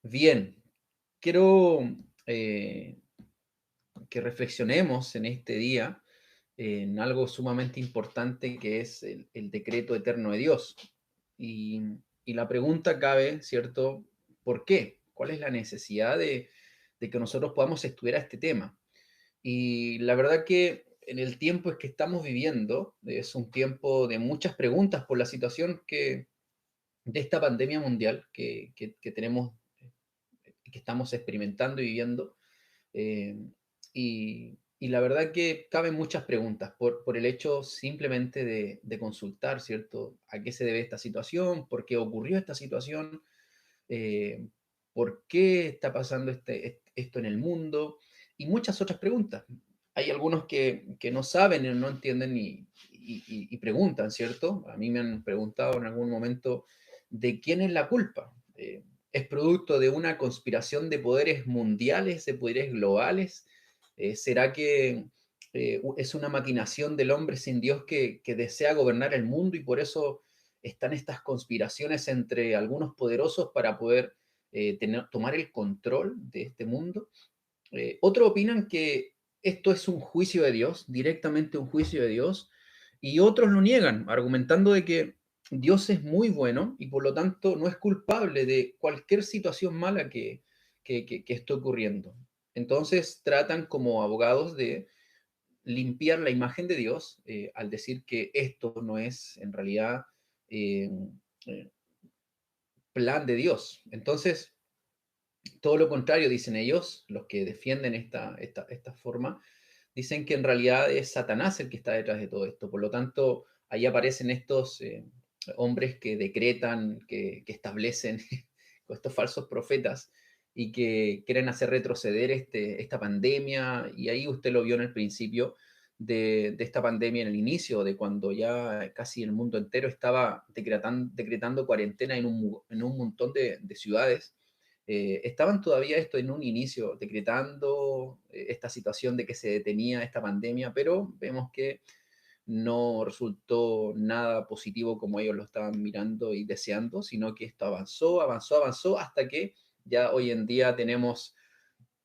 Bien, quiero eh, que reflexionemos en este día en algo sumamente importante que es el decreto eterno de Dios. Y, y la pregunta cabe, ¿cierto? ¿Por qué? ¿Cuál es la necesidad de que nosotros podamos estudiar este tema? Y la verdad que en el tiempo es que estamos viviendo, es un tiempo de muchas preguntas por la situación de esta pandemia mundial que tenemos, que estamos experimentando y viviendo. eh, y la verdad que caben muchas preguntas por el hecho simplemente de consultar, ¿cierto? ¿A qué se debe esta situación? ¿Por qué ocurrió esta situación? Eh, ¿Por qué está pasando esto en el mundo? Y muchas otras preguntas. Hay algunos que no saben y no entienden y preguntan, ¿cierto? A mí me han preguntado en algún momento de quién es la culpa. ¿Es producto de una conspiración de poderes mundiales, de poderes globales? ¿Será que es una maquinación del hombre sin Dios que desea gobernar el mundo y por eso están estas conspiraciones entre algunos poderosos para poder tomar el control de este mundo? Otros opinan que esto es un juicio de Dios, directamente un juicio de Dios, y otros lo niegan, argumentando de que Dios es muy bueno y por lo tanto no es culpable de cualquier situación mala que esté ocurriendo. Entonces tratan como abogados de limpiar la imagen de Dios al decir que esto no es en realidad eh, eh, plan de Dios. Entonces, todo lo contrario, dicen ellos, los que defienden esta forma, dicen que en realidad es Satanás el que está detrás de todo esto. Por lo tanto, ahí aparecen estos hombres que decretan, que establecen estos falsos profetas y que quieren hacer retroceder esta pandemia. Y ahí usted lo vio en el principio de esta pandemia, en el inicio, de cuando ya casi el mundo entero estaba decretando cuarentena en un montón de ciudades. Estaban todavía esto en un inicio, decretando esta situación de que se detenía esta pandemia, pero vemos que no resultó nada positivo como ellos lo estaban mirando y deseando, sino que esto avanzó, avanzó, avanzó, hasta que ya hoy en día tenemos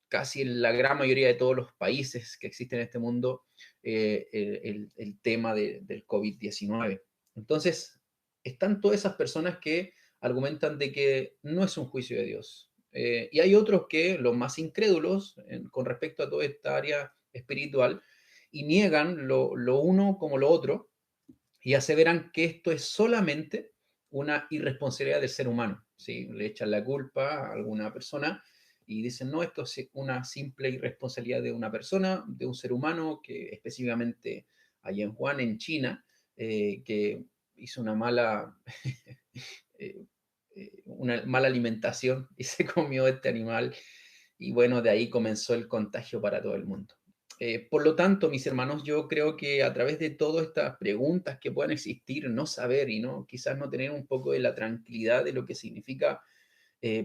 casi en la gran mayoría de todos los países que existen en este mundo el tema del COVID-19. Entonces, están todas esas personas que argumentan de que no es un juicio de Dios. Y hay otros que, los más incrédulos con respecto a toda esta área espiritual, y niegan lo uno como lo otro, y aseveran que esto es solamente una irresponsabilidad del ser humano. ¿Sí? Le echan la culpa a alguna persona y dicen, no, esto es una simple irresponsabilidad de una persona, de un ser humano, que específicamente allá en Wuhan, en China, que hizo eh, una mala alimentación y se comió este animal y bueno, de ahí comenzó el contagio para todo el mundo. Por lo tanto, mis hermanos, yo creo que a través de todas estas preguntas que puedan existir, no saber y no quizás no tener un poco de la tranquilidad de lo que significa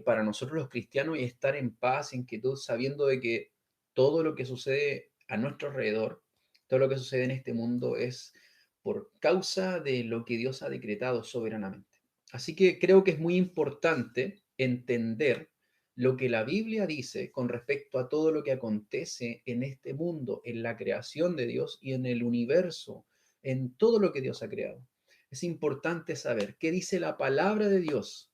para nosotros los cristianos y estar en paz, en quietud, sabiendo de que todo lo que sucede a nuestro alrededor, todo lo que sucede en este mundo es por causa de lo que Dios ha decretado soberanamente. Así que creo que es muy importante entender lo que la Biblia dice con respecto a todo lo que acontece en este mundo, en la creación de Dios y en el universo, en todo lo que Dios ha creado. Es importante saber qué dice la palabra de Dios,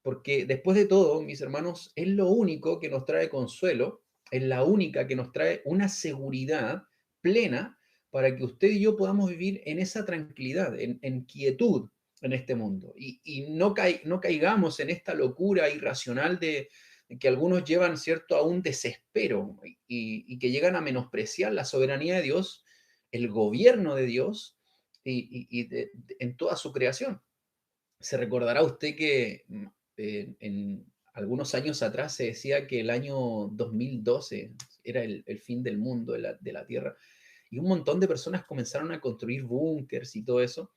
porque después de todo, mis hermanos, es lo único que nos trae consuelo, es la única que nos trae una seguridad plena para que usted y yo podamos vivir en esa tranquilidad, en quietud en este mundo. Y no caigamos en esta locura irracional de que algunos llevan, ¿cierto?, a un desespero y que llegan a menospreciar la soberanía de Dios, el gobierno de Dios en toda su creación. Se recordará usted que en algunos años atrás se decía que el año 2012 era el fin del mundo, de la Tierra, y un montón de personas comenzaron a construir búnkers y todo eso.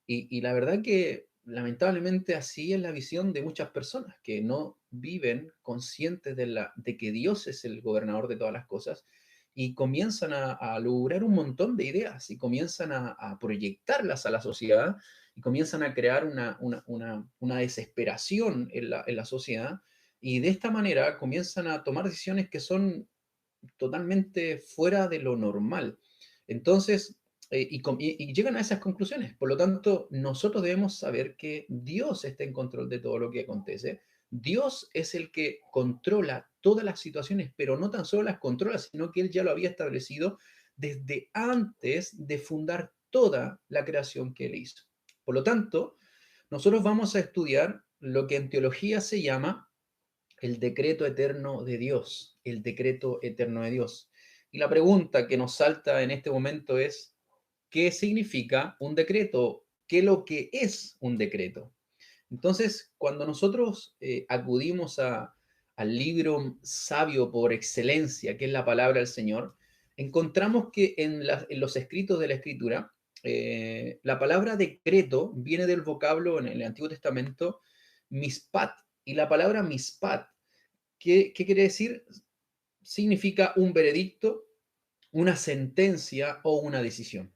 Y la verdad que lamentablemente así es la visión de muchas personas que no viven conscientes de que Dios es el gobernador de todas las cosas y comienzan a lograr un montón de ideas y comienzan a proyectarlas a la sociedad y comienzan a crear una desesperación en la sociedad Y de esta manera comienzan a tomar decisiones que son totalmente fuera de lo normal. Entonces, y llegan a esas conclusiones. Por lo tanto, nosotros debemos saber que Dios está en control de todo lo que acontece. Dios es el que controla todas las situaciones, pero no tan solo las controla, sino que Él ya lo había establecido desde antes de fundar toda la creación que Él hizo. Por lo tanto, nosotros vamos a estudiar lo que en teología se llama el decreto eterno de Dios, el decreto eterno de Dios. Y la pregunta que nos salta en este momento es, ¿qué significa un decreto? ¿Qué es lo que es un decreto? Entonces, cuando nosotros acudimos al libro sabio por excelencia, que es la palabra del Señor, encontramos que en los escritos de la Escritura, la palabra decreto viene del vocablo en el Antiguo Testamento mispat. Y la palabra mispat, ¿qué quiere decir? Significa un veredicto, una sentencia o una decisión.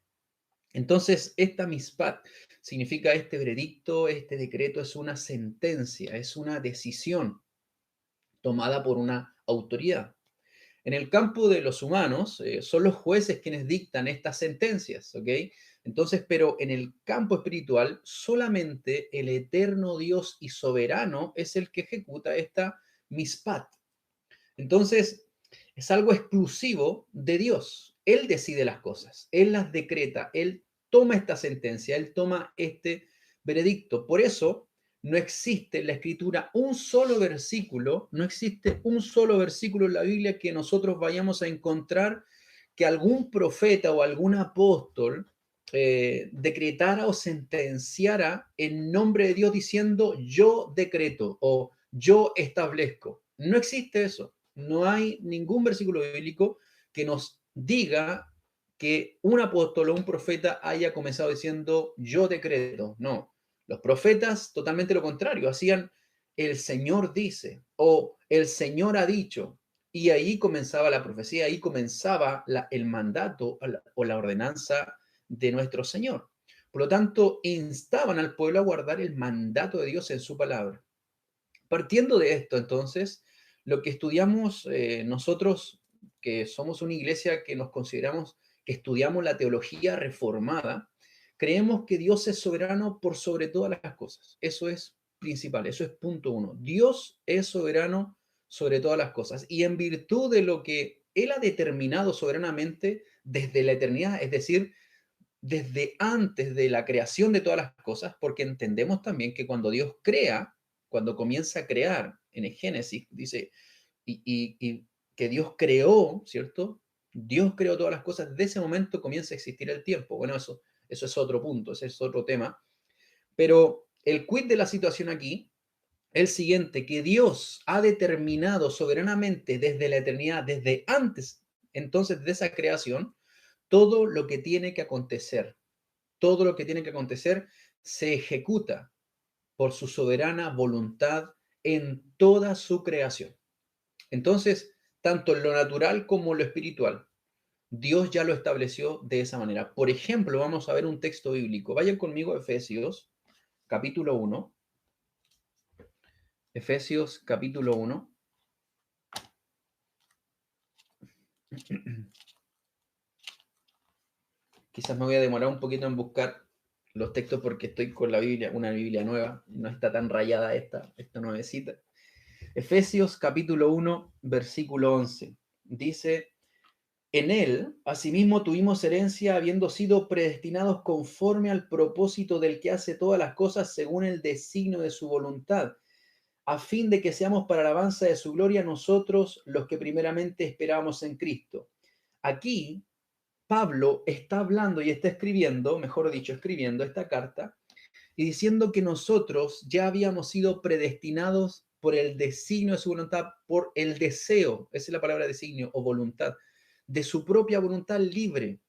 Entonces, esta mispat significa este veredicto, este decreto es una sentencia, es una decisión tomada por una autoridad. En el campo de los humanos, son los jueces quienes dictan estas sentencias, ¿ok? Entonces, pero en el campo espiritual, solamente el eterno Dios y soberano es el que ejecuta esta mispat. Entonces, es algo exclusivo de Dios. Él decide las cosas, Él las decreta, Él toma esta sentencia, Él toma este veredicto. Por eso no existe en la Escritura un solo versículo, no existe un solo versículo en la Biblia que nosotros vayamos a encontrar que algún profeta o algún apóstol decretara o sentenciara en nombre de Dios diciendo yo decreto o yo establezco. No existe eso. No hay ningún versículo bíblico que nos diga que un apóstol o un profeta haya comenzado diciendo yo decreto. No, los profetas totalmente lo contrario, hacían el Señor dice o el Señor ha dicho. Y ahí comenzaba la profecía, ahí comenzaba el mandato o la ordenanza de nuestro Señor. Por lo tanto, instaban al pueblo a guardar el mandato de Dios en su palabra. Partiendo de esto, entonces, lo que estudiamos nosotros, que somos una iglesia que nos consideramos que estudiamos la teología reformada, creemos que Dios es soberano por sobre todas las cosas. Eso es principal, eso es punto uno. Dios es soberano sobre todas las cosas y en virtud de lo que Él ha determinado soberanamente desde la eternidad, es decir, desde antes de la creación de todas las cosas, porque entendemos también que cuando Dios crea, cuando comienza a crear en el Génesis, dice, y que Dios creó, ¿cierto? Dios creó todas las cosas, desde ese momento comienza a existir el tiempo. Bueno, eso es otro punto, ese es otro tema. Pero el quid de la situación aquí es el siguiente, que Dios ha determinado soberanamente desde la eternidad, desde antes, entonces, de esa creación, todo lo que tiene que acontecer. Todo lo que tiene que acontecer se ejecuta por su soberana voluntad en toda su creación. Entonces, tanto en lo natural como en lo espiritual, Dios ya lo estableció de esa manera. Por ejemplo, vamos a ver un texto bíblico. Vayan conmigo a Efesios, capítulo 1. Efesios, capítulo 1. Quizás me voy a demorar un poquito en buscar los textos porque estoy con la Biblia, una Biblia nueva, no está tan rayada esta nuevecita. Efesios capítulo 1, versículo 11. Dice, en él, asimismo, tuvimos herencia habiendo sido predestinados conforme al propósito del que hace todas las cosas según el designio de su voluntad, a fin de que seamos para alabanza de su gloria nosotros los que primeramente esperábamos en Cristo. Aquí Pablo está hablando y está escribiendo, mejor dicho, escribiendo esta carta y diciendo que nosotros ya habíamos sido predestinados por el designio de su voluntad, por el deseo, esa es la palabra designio o voluntad, de su propia voluntad libre.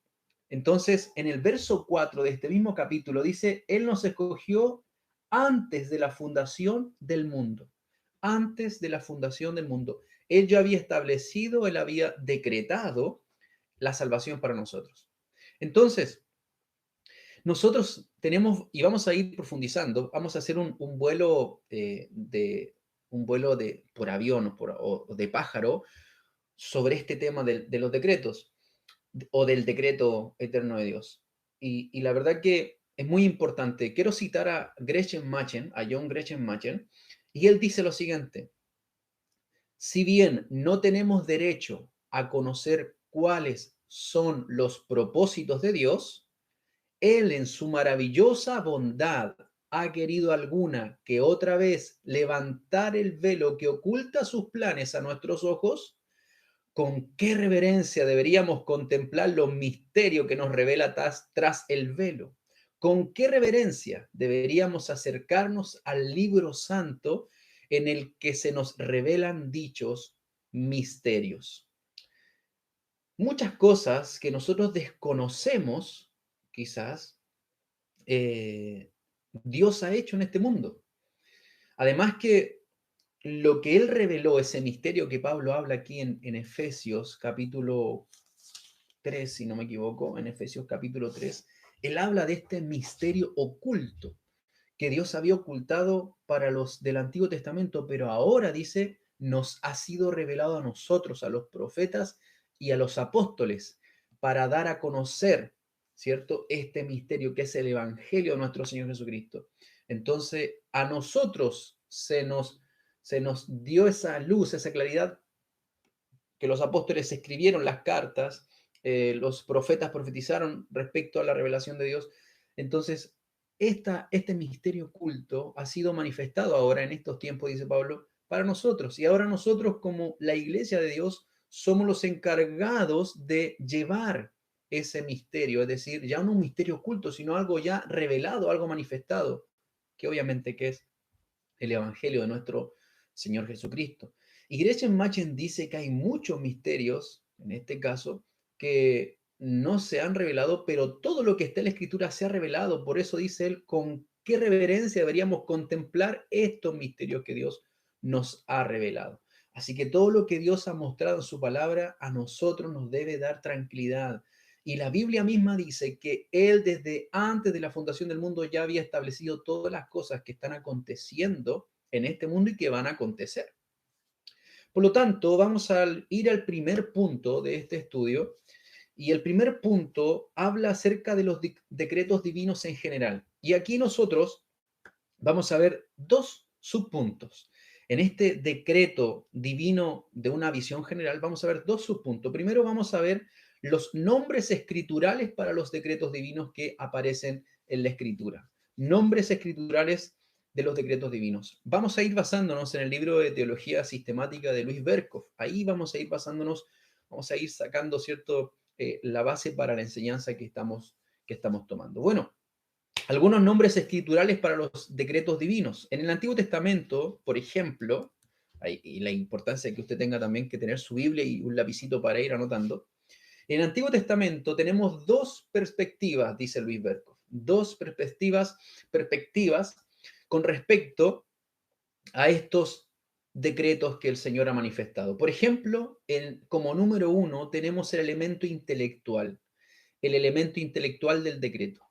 Entonces, en el verso 4 de este mismo capítulo dice, Él nos escogió antes de la fundación del mundo, antes de la fundación del mundo. Él ya había establecido, Él había decretado la salvación para nosotros. Entonces, nosotros tenemos, y vamos a ir profundizando, vamos a hacer un vuelo un vuelo por avión o de pájaro sobre este tema de los decretos o del decreto eterno de Dios. Y la verdad que es muy importante. Quiero citar a Gretchen Machen, a John Gretchen Machen, y él dice lo siguiente: si bien no tenemos derecho a conocer cuáles son los propósitos de Dios, Él en su maravillosa bondad ha querido alguna que otra vez levantar el velo que oculta sus planes a nuestros ojos. ¿Con qué reverencia deberíamos contemplar los misterios que nos revela tras el velo? ¿Con qué reverencia deberíamos acercarnos al libro santo en el que se nos revelan dichos misterios? Muchas cosas que nosotros desconocemos, quizás, Dios ha hecho en este mundo. Además que lo que Él reveló, ese misterio que Pablo habla aquí en Efesios capítulo 3, si no me equivoco, en Efesios capítulo 3, Él habla de este misterio oculto que Dios había ocultado para los del Antiguo Testamento, pero ahora dice, nos ha sido revelado a nosotros, a los profetas y a los apóstoles, para dar a conocer, ¿cierto? Este misterio que es el Evangelio de nuestro Señor Jesucristo. Entonces, a nosotros se nos dio esa luz, esa claridad, que los apóstoles escribieron las cartas, los profetas profetizaron respecto a la revelación de Dios. Entonces, este misterio oculto ha sido manifestado ahora en estos tiempos, dice Pablo, para nosotros. Y ahora nosotros, como la iglesia de Dios, somos los encargados de llevar ese misterio, es decir, ya no un misterio oculto, sino algo ya revelado, algo manifestado, que obviamente que es el Evangelio de nuestro Señor Jesucristo. Y Gretchen Machen dice que hay muchos misterios, en este caso, que no se han revelado, pero todo lo que está en la Escritura se ha revelado. Por eso dice él, con qué reverencia deberíamos contemplar estos misterios que Dios nos ha revelado. Así que todo lo que Dios ha mostrado en su palabra a nosotros nos debe dar tranquilidad. Y la Biblia misma dice que Él desde antes de la fundación del mundo ya había establecido todas las cosas que están aconteciendo en este mundo y que van a acontecer. Por lo tanto, vamos a ir al primer punto de este estudio. Y el primer punto habla acerca de los decretos divinos en general. Y aquí nosotros vamos a ver dos subpuntos. En este decreto divino de una visión general vamos a ver dos subpuntos. Primero vamos a ver los nombres escriturales para los decretos divinos que aparecen en la escritura. Nombres escriturales de los decretos divinos. Vamos a ir basándonos en el libro de Teología Sistemática de Luis Berkhoff. Ahí vamos a ir basándonos, vamos a ir sacando, ¿cierto?, la base para la enseñanza que estamos tomando. Bueno, algunos nombres escriturales para los decretos divinos. En el Antiguo Testamento, por ejemplo, y la importancia de que usted tenga también que tener su Biblia y un lapicito para ir anotando. En el Antiguo Testamento tenemos dos perspectivas, dice Luis Berkhoff, dos perspectivas con respecto a estos decretos que el Señor ha manifestado. Por ejemplo, como número uno tenemos el elemento intelectual del decreto.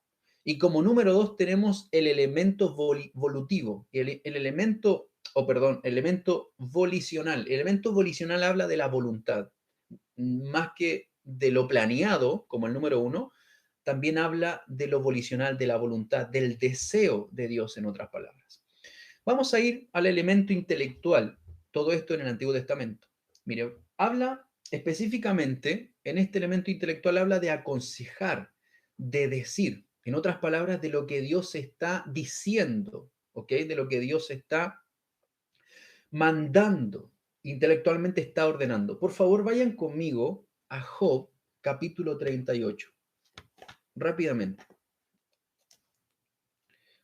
Y como número dos tenemos el elemento volutivo, el elemento, elemento volicional. El elemento volicional habla de la voluntad, más que de lo planeado, como el número uno, también habla de lo volicional, de la voluntad, del deseo de Dios, en otras palabras. Vamos a ir al elemento intelectual, todo esto en el Antiguo Testamento. Mire, habla específicamente, en este elemento intelectual habla de aconsejar, de decir, en otras palabras, de lo que Dios está diciendo, ¿ok? De lo que Dios está mandando, intelectualmente está ordenando. Por favor, vayan conmigo a Job, capítulo 38, rápidamente.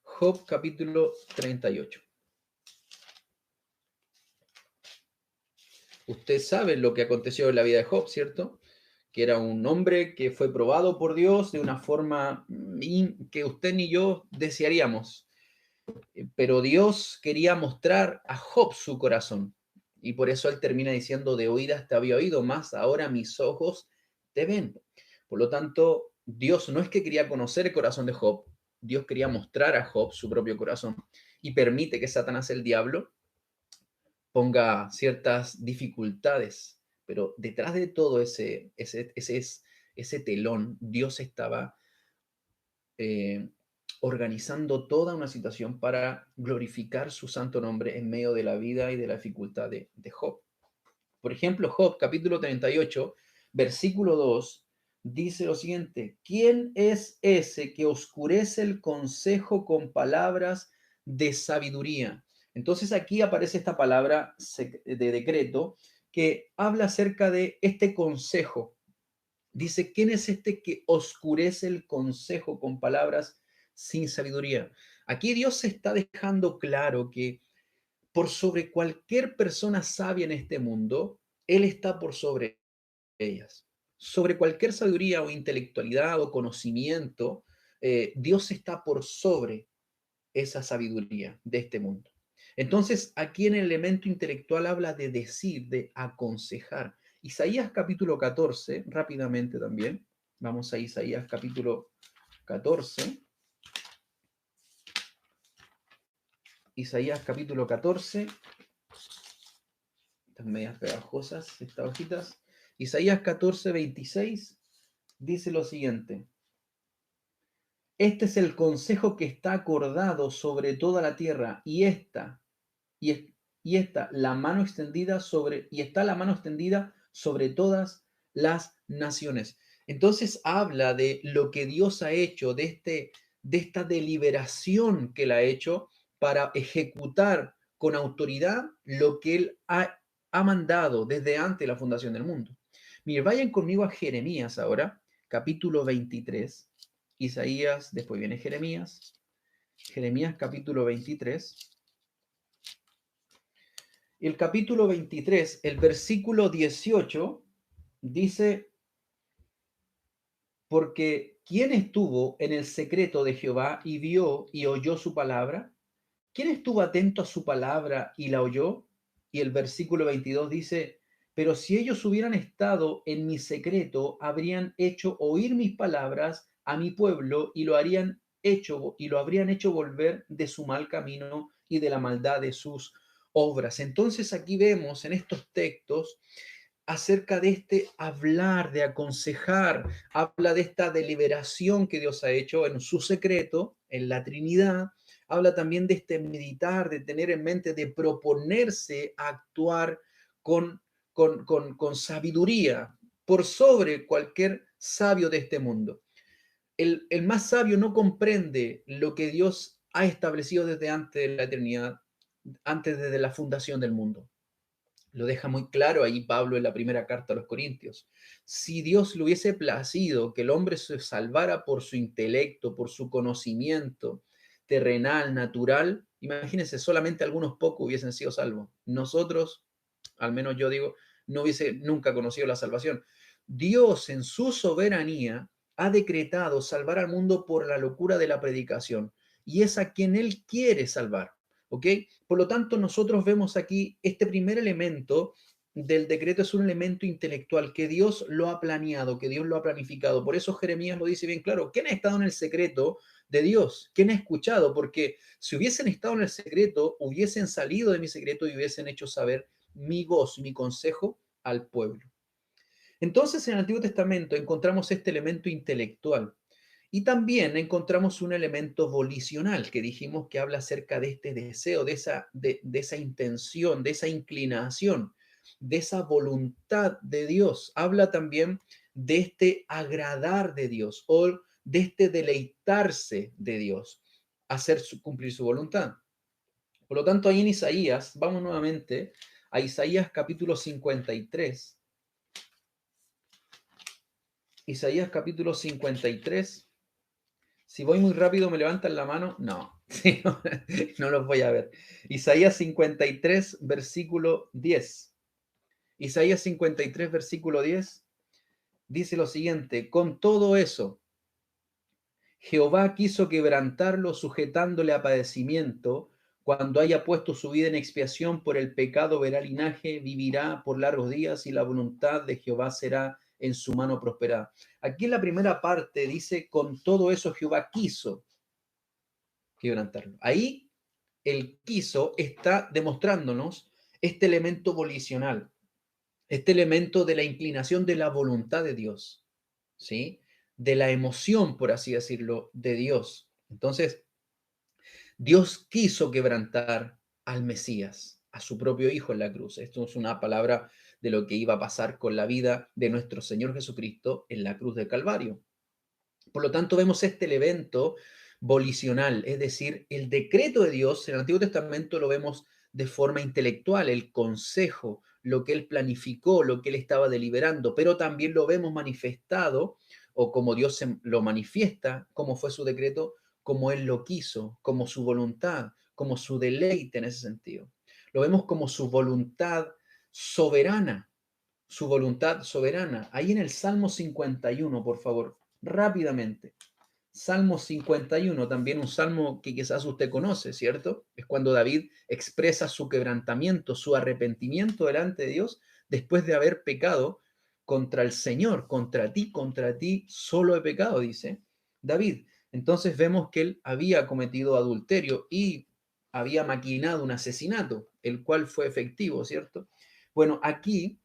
Job, capítulo 38. Usted sabe lo que aconteció en la vida de Job, ¿cierto? Que era un hombre que fue probado por Dios de una forma que usted ni yo desearíamos. Pero Dios quería mostrar a Job su corazón. Y por eso él termina diciendo, de oídas te había oído, más ahora mis ojos te ven. Por lo tanto, Dios no es que quería conocer el corazón de Job, Dios quería mostrar a Job su propio corazón. Y permite que Satanás, el diablo, ponga ciertas dificultades, pero detrás de todo ese telón, Dios estaba eh, organizando toda una situación para glorificar su santo nombre en medio de la vida y de la dificultad de Job. Por ejemplo, Job, capítulo 38, versículo 2, dice lo siguiente: ¿quién es ese que oscurece el consejo con palabras de sabiduría? Entonces aquí aparece esta palabra de decreto que habla acerca de este consejo. Dice, ¿quién es este que oscurece el consejo con palabras sin sabiduría? Aquí Dios se está dejando claro que por sobre cualquier persona sabia en este mundo, Él está por sobre ellas. Sobre cualquier sabiduría o intelectualidad o conocimiento, Dios está por sobre esa sabiduría de este mundo. Entonces, aquí en el elemento intelectual habla de decir, de aconsejar. Isaías capítulo 14, rápidamente también. Vamos a Isaías capítulo 14. Isaías capítulo 14. Estas medias pegajosas, estas hojitas. Isaías 14, 26 dice lo siguiente: este es el consejo que está acordado sobre toda la tierra, y, y esta la mano extendida sobre, y está la mano extendida sobre todas las naciones. Entonces habla de lo que Dios ha hecho, de esta deliberación que Él ha hecho para ejecutar con autoridad lo que Él ha mandado desde antes de la fundación del mundo. Mire, vayan conmigo a Jeremías ahora, capítulo 23. Isaías, después viene Jeremías. Jeremías capítulo 23. El capítulo 23, el versículo 18, dice, porque ¿quién estuvo en el secreto de Jehová y vio y oyó su palabra? ¿Quién estuvo atento a su palabra y la oyó? Y el versículo 22 dice, pero si ellos hubieran estado en mi secreto, habrían hecho oír mis palabras a mi pueblo y lo habrían hecho volver de su mal camino y de la maldad de sus obras. Entonces aquí vemos en estos textos acerca de este hablar, de aconsejar, habla de esta deliberación que Dios ha hecho en su secreto, en la Trinidad, habla también de este meditar, de tener en mente, de proponerse a actuar con sabiduría por sobre cualquier sabio de este mundo. El más sabio no comprende lo que Dios ha establecido desde antes de la eternidad, antes desde la fundación del mundo. Lo deja muy claro ahí Pablo en la primera carta a los Corintios. Si Dios le hubiese placido que el hombre se salvara por su intelecto, por su conocimiento terrenal, natural, imagínense, solamente algunos pocos hubiesen sido salvos. Nosotros, al menos yo digo, no hubiese nunca conocido la salvación. Dios en su soberanía ha decretado salvar al mundo por la locura de la predicación y es a quien Él quiere salvar. ¿Ok? Por lo tanto, nosotros vemos aquí este primer elemento del decreto es un elemento intelectual que Dios lo ha planeado, que Dios lo ha planificado. Por eso Jeremías lo dice bien claro. ¿Quién ha estado en el secreto de Dios? ¿Quién ha escuchado? Porque si hubiesen estado en el secreto, hubiesen salido de mi secreto y hubiesen hecho saber mi voz, mi consejo al pueblo. Entonces, en el Antiguo Testamento encontramos este elemento intelectual. Y también encontramos un elemento volicional que dijimos que habla acerca de este deseo, de esa intención, de esa inclinación, de esa voluntad de Dios. Habla también de este agradar de Dios o de este deleitarse de Dios, cumplir su voluntad. Por lo tanto, ahí en Isaías, vamos nuevamente a Isaías capítulo 53. Isaías capítulo 53. Si voy muy rápido, ¿me levantan la mano? No, sí, no, no los voy a ver. Isaías 53, versículo 10. Isaías 53, versículo 10, dice lo siguiente: con todo eso, Jehová quiso quebrantarlo, sujetándole a padecimiento. Cuando haya puesto su vida en expiación por el pecado, verá linaje, vivirá por largos días y la voluntad de Jehová será en su mano prosperada. Aquí en la primera parte dice, con todo eso Jehová quiso quebrantarlo. Ahí el quiso está demostrándonos este elemento volicional, este elemento de la inclinación de la voluntad de Dios, ¿sí? De la emoción, por así decirlo, de Dios. Entonces, Dios quiso quebrantar al Mesías, a su propio Hijo en la cruz. Esto es una palabra de lo que iba a pasar con la vida de nuestro Señor Jesucristo en la cruz del Calvario. Por lo tanto, vemos este evento volicional, es decir, el decreto de Dios en el Antiguo Testamento lo vemos de forma intelectual, el consejo, lo que él planificó, lo que él estaba deliberando, pero también lo vemos manifestado, o como Dios lo manifiesta, como fue su decreto, como él lo quiso, como su voluntad, como su deleite en ese sentido. Lo vemos como su voluntad soberana, su voluntad soberana. Ahí en el Salmo 51, por favor, rápidamente. Salmo 51, también un salmo que quizás usted conoce, ¿cierto? Es cuando David expresa su quebrantamiento, su arrepentimiento delante de Dios después de haber pecado contra el Señor, contra ti solo he pecado, dice David. Entonces vemos que él había cometido adulterio y había maquinado un asesinato, el cual fue efectivo, ¿cierto? Bueno, aquí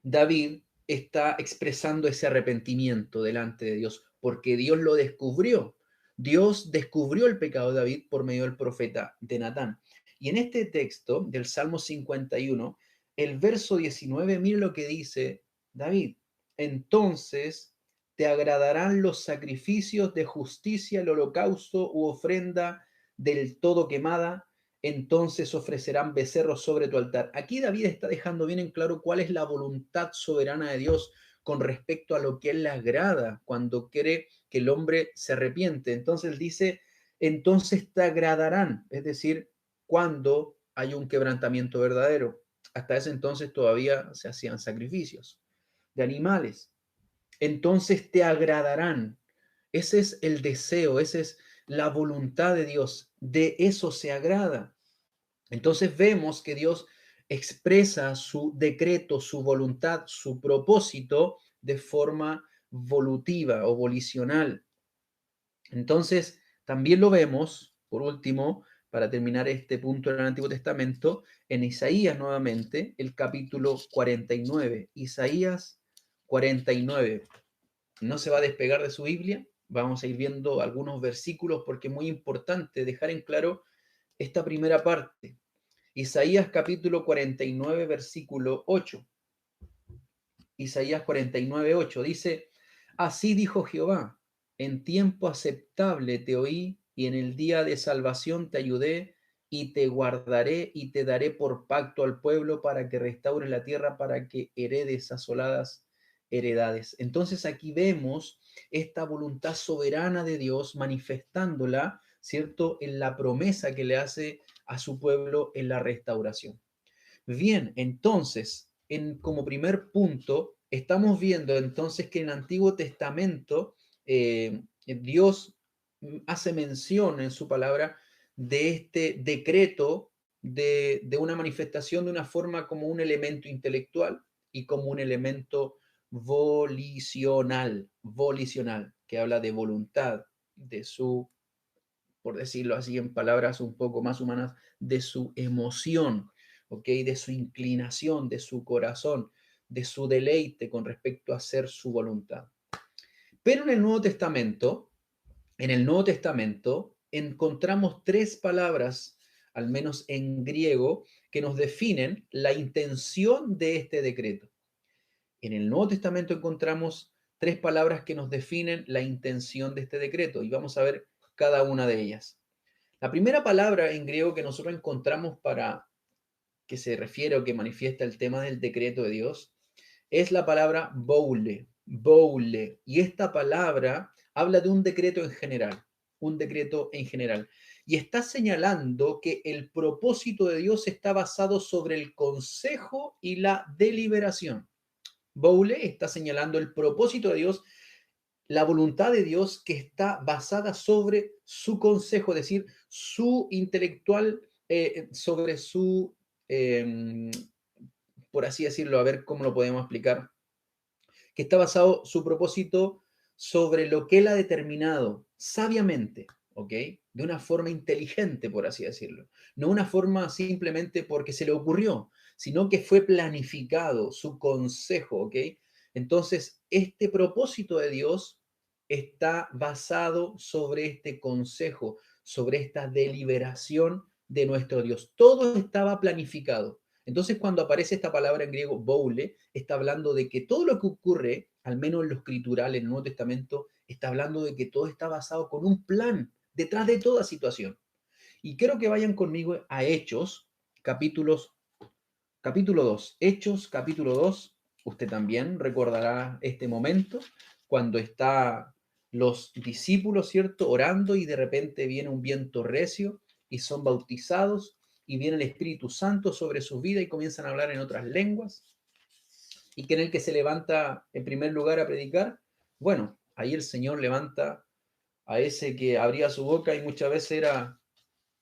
David está expresando ese arrepentimiento delante de Dios, porque Dios lo descubrió. Dios descubrió el pecado de David por medio del profeta de Natán. Y en este texto del Salmo 51, el verso 19, mire lo que dice David. Entonces te agradarán los sacrificios de justicia, el holocausto u ofrenda del todo quemada, entonces ofrecerán becerros sobre tu altar. Aquí David está dejando bien en claro cuál es la voluntad soberana de Dios con respecto a lo que él le agrada cuando quiere que el hombre se arrepiente. Entonces él dice, entonces te agradarán, es decir, cuando hay un quebrantamiento verdadero. Hasta ese entonces todavía se hacían sacrificios de animales. Entonces te agradarán. Ese es el deseo, esa es la voluntad de Dios. De eso se agrada. Entonces vemos que Dios expresa su decreto, su voluntad, su propósito de forma volutiva o volicional. Entonces, también lo vemos, por último, para terminar este punto en el Antiguo Testamento, en Isaías nuevamente, el capítulo 49. Isaías 49. No se va a despegar de su Biblia. Vamos a ir viendo algunos versículos porque es muy importante dejar en claro esta primera parte. Isaías capítulo 49, versículo 8. Isaías 49, 8 dice, así dijo Jehová, en tiempo aceptable te oí y en el día de salvación te ayudé y te guardaré y te daré por pacto al pueblo para que restaures la tierra, para que heredes asoladas heredades. Entonces aquí vemos esta voluntad soberana de Dios manifestándola, ¿cierto?, en la promesa que le hace a su pueblo en la restauración. Bien, entonces, como primer punto, estamos viendo entonces que en el Antiguo Testamento Dios hace mención en su palabra de este decreto de una manifestación de una forma como un elemento intelectual y como un elemento volicional, que habla de voluntad, de su, por decirlo así en palabras un poco más humanas, de su emoción, ¿ok? De su inclinación, de su corazón, de su deleite con respecto a hacer su voluntad. Pero en el Nuevo Testamento encontramos tres palabras, al menos en griego, que nos definen la intención de este decreto. En el Nuevo Testamento encontramos tres palabras que nos definen la intención de este decreto y vamos a ver cada una de ellas. La primera palabra en griego que nosotros encontramos para que se refiere o que manifiesta el tema del decreto de Dios es la palabra boule. Y esta palabra habla de un decreto en general, un decreto en general. Y está señalando que el propósito de Dios está basado sobre el consejo y la deliberación. Boule está señalando el propósito de Dios, la voluntad de Dios que está basada sobre su consejo, es decir, su intelectual, sobre su, eh, por así decirlo, a ver cómo lo podemos explicar, que está basado su propósito sobre lo que él ha determinado sabiamente, ¿ok? De una forma inteligente, por así decirlo. No una forma simplemente porque se le ocurrió, sino que fue planificado su consejo, ¿ok? Entonces, este propósito de Dios está basado sobre este consejo, sobre esta deliberación de nuestro Dios. Todo estaba planificado. Entonces, cuando aparece esta palabra en griego, boule, está hablando de que todo lo que ocurre, al menos en lo escritural, en el Nuevo Testamento, está hablando de que todo está basado con un plan detrás de toda situación. Y quiero que vayan conmigo a Hechos, capítulo 2. Hechos, capítulo 2. Usted también recordará este momento cuando está los discípulos, ¿cierto? Orando y de repente viene un viento recio y son bautizados y viene el Espíritu Santo sobre sus vidas y comienzan a hablar en otras lenguas. ¿Y quién es el que se levanta en primer lugar a predicar? Bueno, ahí el Señor levanta a ese que abría su boca y muchas veces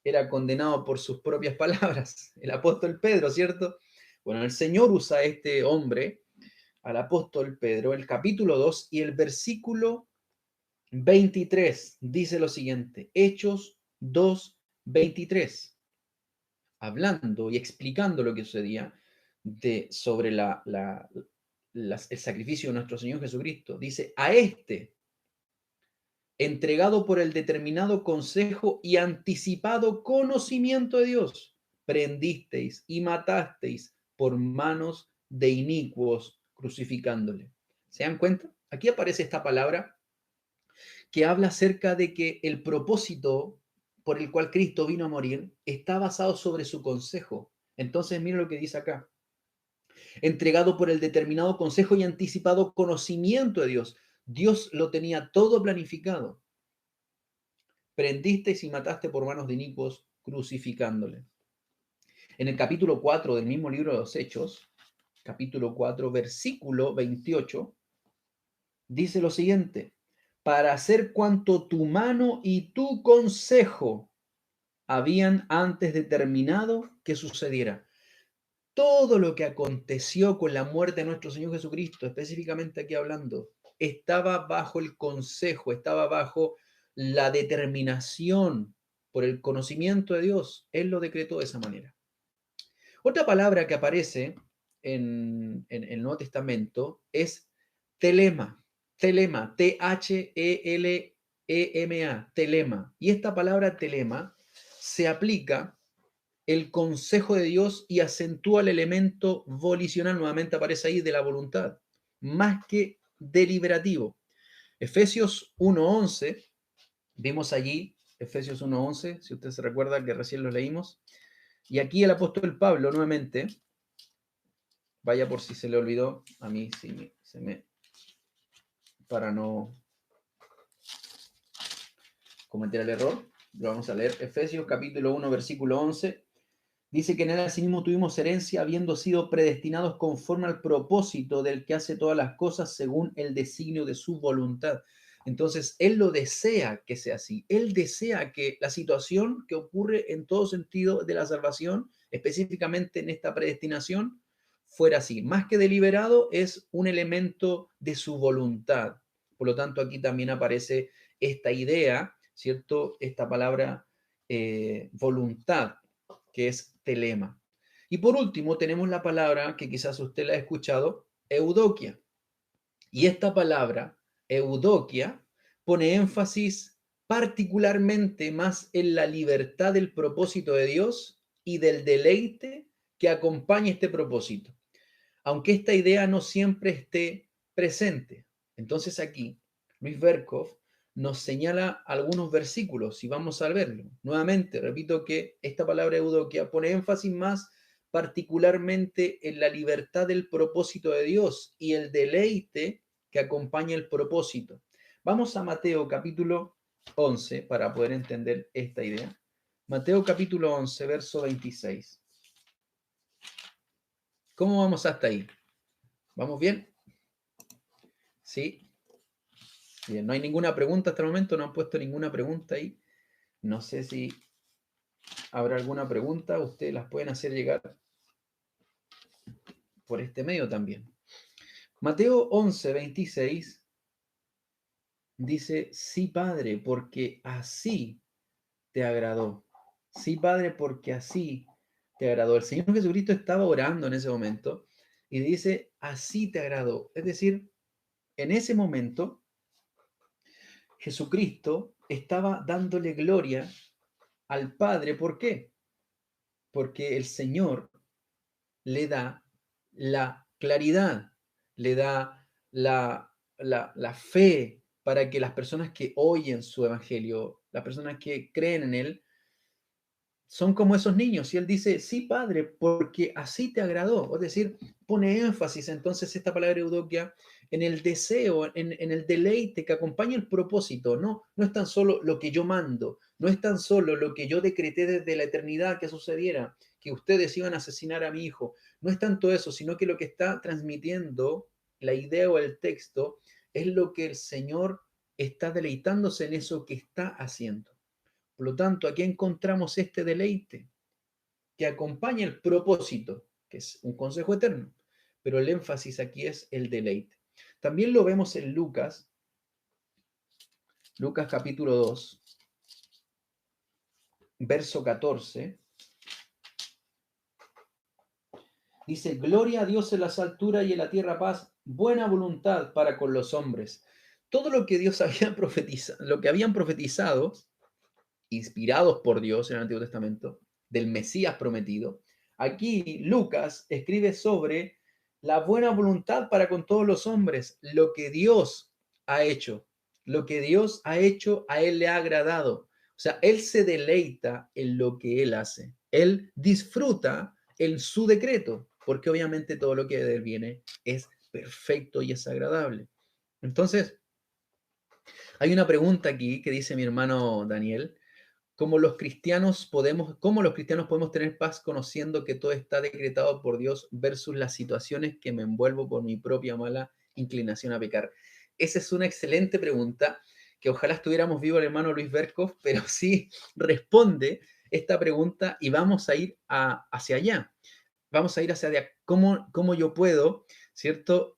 era condenado por sus propias palabras, el apóstol Pedro, ¿cierto? Bueno, el Señor usa a este hombre, al apóstol Pedro, el capítulo 2 y el versículo 23 dice lo siguiente, Hechos 2, 23, hablando y explicando lo que sucedía sobre el sacrificio de nuestro Señor Jesucristo. Dice, a este, entregado por el determinado consejo y anticipado conocimiento de Dios, prendisteis y matasteis por manos de inicuos, crucificándole. ¿Se dan cuenta? Aquí aparece esta palabra que habla acerca de que el propósito por el cual Cristo vino a morir está basado sobre su consejo. Entonces, mira lo que dice acá. Entregado por el determinado consejo y anticipado conocimiento de Dios. Dios lo tenía todo planificado. Prendisteis y mataste por manos de inicuos, crucificándole. En el capítulo 4 del mismo libro de los Hechos, capítulo 4, versículo 28, dice lo siguiente, para hacer cuanto tu mano y tu consejo habían antes determinado que sucediera. Todo lo que aconteció con la muerte de nuestro Señor Jesucristo, específicamente aquí hablando, estaba bajo el consejo, estaba bajo la determinación por el conocimiento de Dios. Él lo decretó de esa manera. Otra palabra que aparece en el Nuevo Testamento es telema. Telema, T-H-E-L-E-M-A, telema. Y esta palabra telema se aplica el consejo de Dios y acentúa el elemento volicional, nuevamente aparece ahí, de la voluntad, más que deliberativo. Efesios 1:11, vimos allí, Efesios 1:11, si usted se recuerda que recién lo leímos, y aquí el apóstol Pablo nuevamente, vaya por si se le olvidó, a mí sí para no cometer el error, lo vamos a leer, Efesios capítulo 1, versículo 11, dice que en él asimismo tuvimos herencia, habiendo sido predestinados conforme al propósito del que hace todas las cosas según el designio de su voluntad. Entonces, Él lo desea que sea así. Él desea que la situación que ocurre en todo sentido de la salvación, específicamente en esta predestinación, fuera así. Más que deliberado, es un elemento de su voluntad. Por lo tanto, aquí también aparece esta idea, ¿cierto? Esta palabra voluntad, que es telema. Y por último, tenemos la palabra que quizás usted la ha escuchado, eudokia. Y esta palabra, eudokia, pone énfasis particularmente más en la libertad del propósito de Dios y del deleite que acompaña este propósito, aunque esta idea no siempre esté presente. Entonces aquí, Luis Berkhoff nos señala algunos versículos y vamos a verlo. Nuevamente, repito que esta palabra eudokia pone énfasis más particularmente en la libertad del propósito de Dios y el deleite que acompaña el propósito. Vamos a Mateo capítulo 11 para poder entender esta idea. Mateo capítulo 11, verso 26. ¿Cómo vamos hasta ahí? ¿Vamos bien? Sí. Bien, no hay ninguna pregunta hasta el momento, no han puesto ninguna pregunta ahí. No sé si habrá alguna pregunta, ustedes las pueden hacer llegar por este medio también. Mateo 11, 26 dice, sí, Padre, porque así te agradó. Sí, Padre, porque así te agradó. El Señor Jesucristo estaba orando en ese momento y dice, así te agradó. Es decir, en ese momento, Jesucristo estaba dándole gloria al Padre. ¿Por qué? Porque el Señor le da la claridad, le da la fe para que las personas que oyen su evangelio, las personas que creen en él, son como esos niños. Y él dice, sí, Padre, porque así te agradó. Es decir, pone énfasis entonces esta palabra eudokia en el deseo, en el deleite que acompaña el propósito. No, no es tan solo lo que yo mando, no es tan solo lo que yo decreté desde la eternidad que sucediera, que ustedes iban a asesinar a mi hijo. No es tanto eso, sino que lo que está transmitiendo la idea o el texto es lo que el Señor está deleitándose en eso que está haciendo. Por lo tanto, aquí encontramos este deleite que acompaña el propósito, que es un consejo eterno, pero el énfasis aquí es el deleite. También lo vemos en Lucas, Lucas capítulo 2, verso 14. Dice, gloria a Dios en las alturas y en la tierra paz, buena voluntad para con los hombres. Todo lo que Dios había profetizado, lo que habían profetizado, inspirados por Dios en el Antiguo Testamento, del Mesías prometido, aquí Lucas escribe sobre la buena voluntad para con todos los hombres, lo que Dios ha hecho, lo que Dios ha hecho, a Él le ha agradado. O sea, Él se deleita en lo que Él hace. Él disfruta en su decreto, porque obviamente todo lo que de Él viene es perfecto y es agradable. Entonces, hay una pregunta aquí que dice mi hermano Daniel. ¿Cómo los cristianos podemos tener paz conociendo que todo está decretado por Dios versus las situaciones que me envuelvo por mi propia mala inclinación a pecar? Esa es una excelente pregunta que ojalá estuviéramos vivos el hermano Luis Berkov, pero sí responde esta pregunta y vamos a ir hacia allá. Vamos a ir hacia allá. ¿Cómo yo puedo, cierto,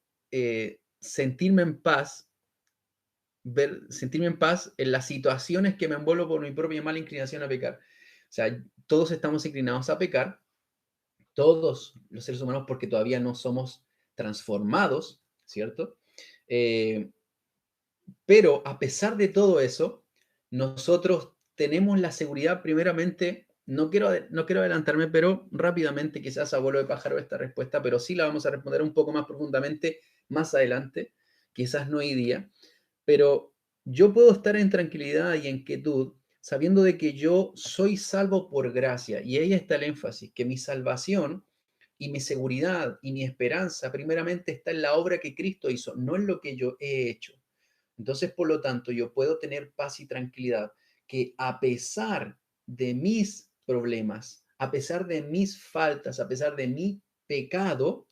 sentirme en paz sentirme en paz en las situaciones que me envuelvo por mi propia mala inclinación a pecar? O sea, todos estamos inclinados a pecar, todos los seres humanos, porque todavía no somos transformados, ¿cierto? Eh, pero a pesar de todo eso, nosotros tenemos la seguridad, primeramente, no quiero adelantarme, pero rápidamente, quizás a vuelo de pájaro esta respuesta, pero sí la vamos a responder un poco más profundamente más adelante, quizás no hoy día. Pero yo puedo estar en tranquilidad y en quietud sabiendo de que yo soy salvo por gracia. Y ahí está el énfasis, que mi salvación y mi seguridad y mi esperanza primeramente está en la obra que Cristo hizo, no en lo que yo he hecho. Entonces, por lo tanto, yo puedo tener paz y tranquilidad que a pesar de mis problemas, a pesar de mis faltas, a pesar de mi pecado,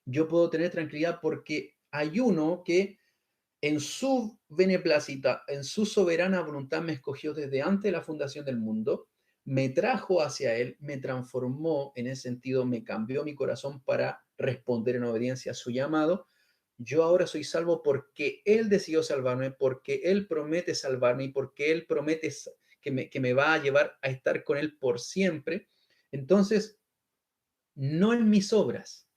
yo puedo tener tranquilidad porque hay uno que en su beneplácita, en su soberana voluntad me escogió desde antes de la fundación del mundo, me trajo hacia Él, me transformó en ese sentido, me cambió mi corazón para responder en obediencia a su llamado. Yo ahora soy salvo porque Él decidió salvarme, porque Él promete salvarme y porque Él promete que me va a llevar a estar con Él por siempre. Entonces, no en mis obras.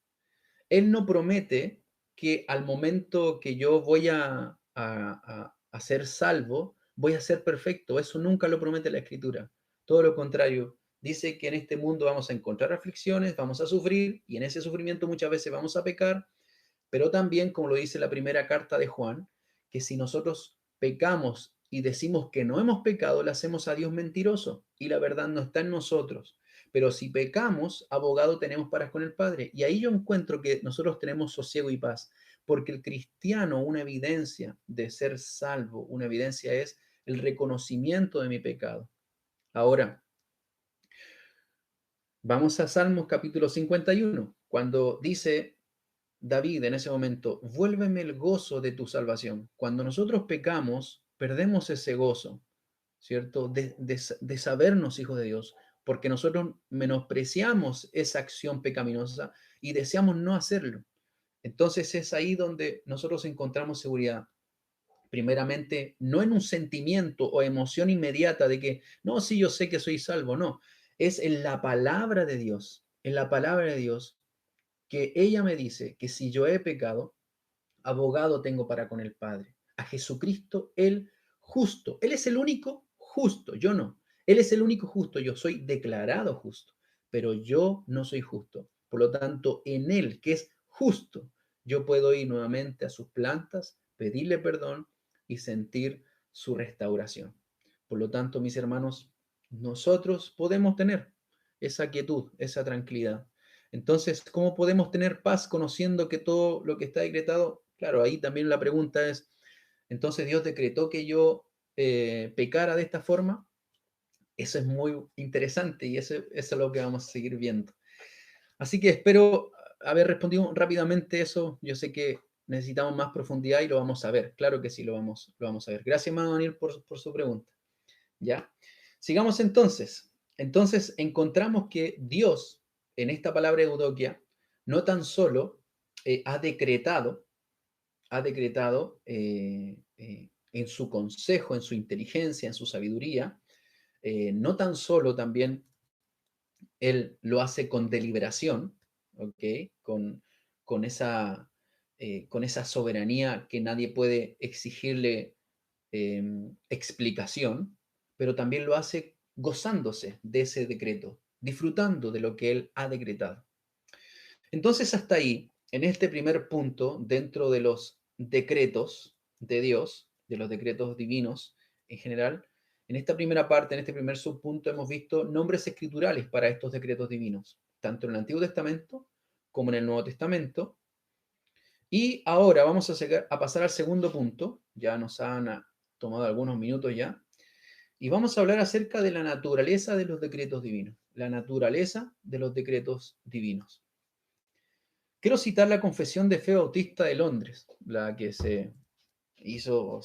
Él no promete que al momento que yo voy a ser salvo, voy a ser perfecto. Eso nunca lo promete la Escritura. Todo lo contrario. Dice que en este mundo vamos a encontrar aflicciones, vamos a sufrir y en ese sufrimiento muchas veces vamos a pecar, pero también, como lo dice la primera carta de Juan, que si nosotros pecamos y decimos que no hemos pecado, le hacemos a Dios mentiroso y la verdad no está en nosotros. Pero si pecamos, abogado tenemos para con el Padre. Y ahí yo encuentro que nosotros tenemos sosiego y paz, porque el cristiano, una evidencia de ser salvo, una evidencia es el reconocimiento de mi pecado. Ahora, vamos a Salmos capítulo 51, cuando dice David en ese momento, vuélveme el gozo de tu salvación. Cuando nosotros pecamos, perdemos ese gozo, ¿cierto? De sabernos hijos de Dios, porque nosotros menospreciamos esa acción pecaminosa y deseamos no hacerlo. Entonces es ahí donde nosotros encontramos seguridad. Primeramente, no en un sentimiento o emoción inmediata de que, no, sí, yo sé que soy salvo, no. Es en la palabra de Dios, en la palabra de Dios, que ella me dice que si yo he pecado, abogado tengo para con el Padre, a Jesucristo el justo. Él es el único justo, yo no. Él es el único justo, yo soy declarado justo, pero yo no soy justo. Por lo tanto, en Él, que es justo, yo puedo ir nuevamente a sus plantas, pedirle perdón y sentir su restauración. Por lo tanto, mis hermanos, nosotros podemos tener esa quietud, esa tranquilidad. Entonces, ¿cómo podemos tener paz conociendo que todo lo que está decretado? Claro, ahí también la pregunta es, entonces Dios decretó que yo pecara de esta forma. Eso es muy interesante y eso es lo que vamos a seguir viendo. Así que espero haber respondido rápidamente eso. Yo sé que necesitamos más profundidad y lo vamos a ver. Claro que sí, lo vamos a ver. Gracias, hermano Daniel, por su pregunta. ¿Ya? Sigamos entonces. Entonces encontramos que Dios, en esta palabra eudokia, no tan solo ha decretado en su consejo, en su inteligencia, en su sabiduría, no tan solo también Él lo hace con deliberación, ¿ok? Con esa, con esa soberanía que nadie puede exigirle explicación, pero también lo hace gozándose de ese decreto, disfrutando de lo que Él ha decretado. Entonces, hasta ahí, en este primer punto, dentro de los decretos de Dios, de los decretos divinos en general, en esta primera parte, en este primer subpunto, hemos visto nombres escriturales para estos decretos divinos, tanto en el Antiguo Testamento como en el Nuevo Testamento. Y ahora vamos a pasar al segundo punto, ya nos han tomado algunos minutos ya, y vamos a hablar acerca de la naturaleza de los decretos divinos, la naturaleza de los decretos divinos. Quiero citar la Confesión de Fe Bautista de Londres, la que se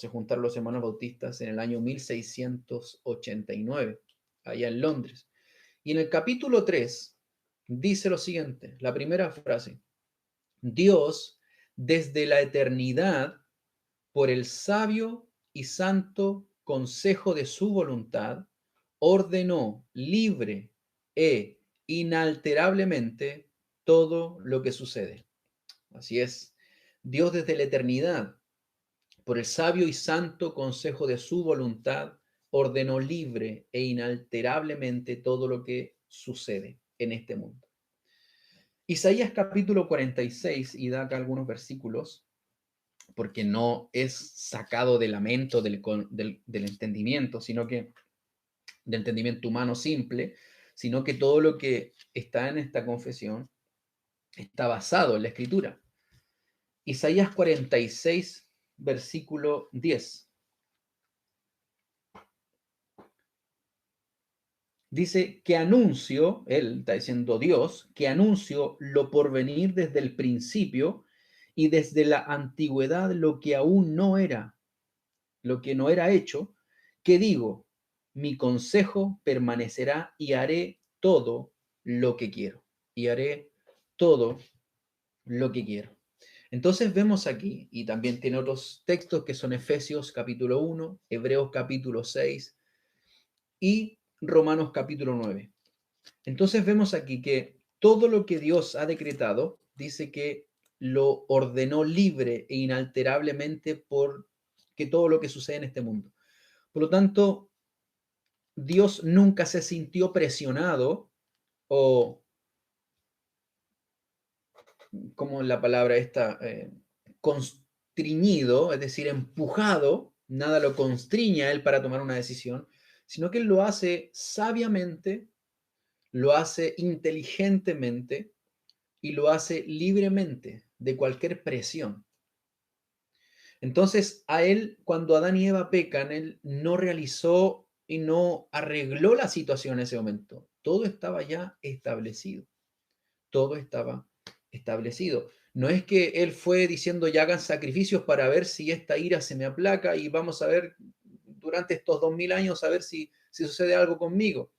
juntaron los hermanos bautistas en el año 1689, allá en Londres. Y en el capítulo 3 dice lo siguiente, la primera frase: Dios, desde la eternidad, por el sabio y santo consejo de su voluntad, ordenó libre e inalterablemente todo lo que sucede. Así es, Dios desde la eternidad, por el sabio y santo consejo de su voluntad, ordenó libre e inalterablemente todo lo que sucede en este mundo. Isaías capítulo 46, y da acá algunos versículos, porque no es sacado de la mente del entendimiento, sino que del entendimiento humano simple, sino que todo lo que está en esta confesión está basado en la Escritura. Isaías 46, versículo 10. Dice que anuncio, él está diciendo Dios, que anuncio lo por venir desde el principio y desde la antigüedad lo que aún no era, lo que no era hecho, que digo, mi consejo permanecerá y haré todo lo que quiero. Y haré todo lo que quiero. Entonces vemos aquí, y también tiene otros textos que son Efesios capítulo 1, Hebreos capítulo 6 y Romanos capítulo 9. Entonces vemos aquí que todo lo que Dios ha decretado, dice que lo ordenó libre e inalterablemente por que todo lo que sucede en este mundo. Por lo tanto, Dios nunca se sintió presionado o, como la palabra esta, constriñido, es decir, empujado, nada lo constriña a él para tomar una decisión, sino que él lo hace sabiamente, lo hace inteligentemente y lo hace libremente de cualquier presión. Entonces, a él, cuando Adán y Eva pecan, él no realizó y no arregló la situación en ese momento. Todo estaba ya establecido. Todo estaba establecido. No es que él fue diciendo ya hagan sacrificios para ver si esta ira se me aplaca y vamos a ver durante estos 2000 años a ver si sucede algo conmigo.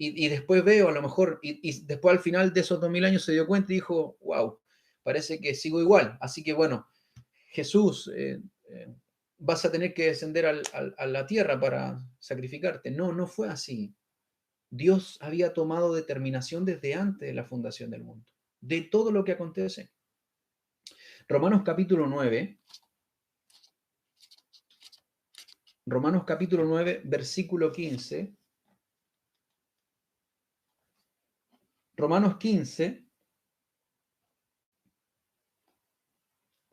Y después veo a lo mejor, y después al final de esos 2000 años se dio cuenta y dijo, wow, parece que sigo igual. Así que bueno, Jesús, vas a tener que descender a la tierra para sacrificarte. No, no fue así. Dios había tomado determinación desde antes de la fundación del mundo, de todo lo que acontece. Romanos capítulo 9, Romanos capítulo 9, versículo 15. Romanos 15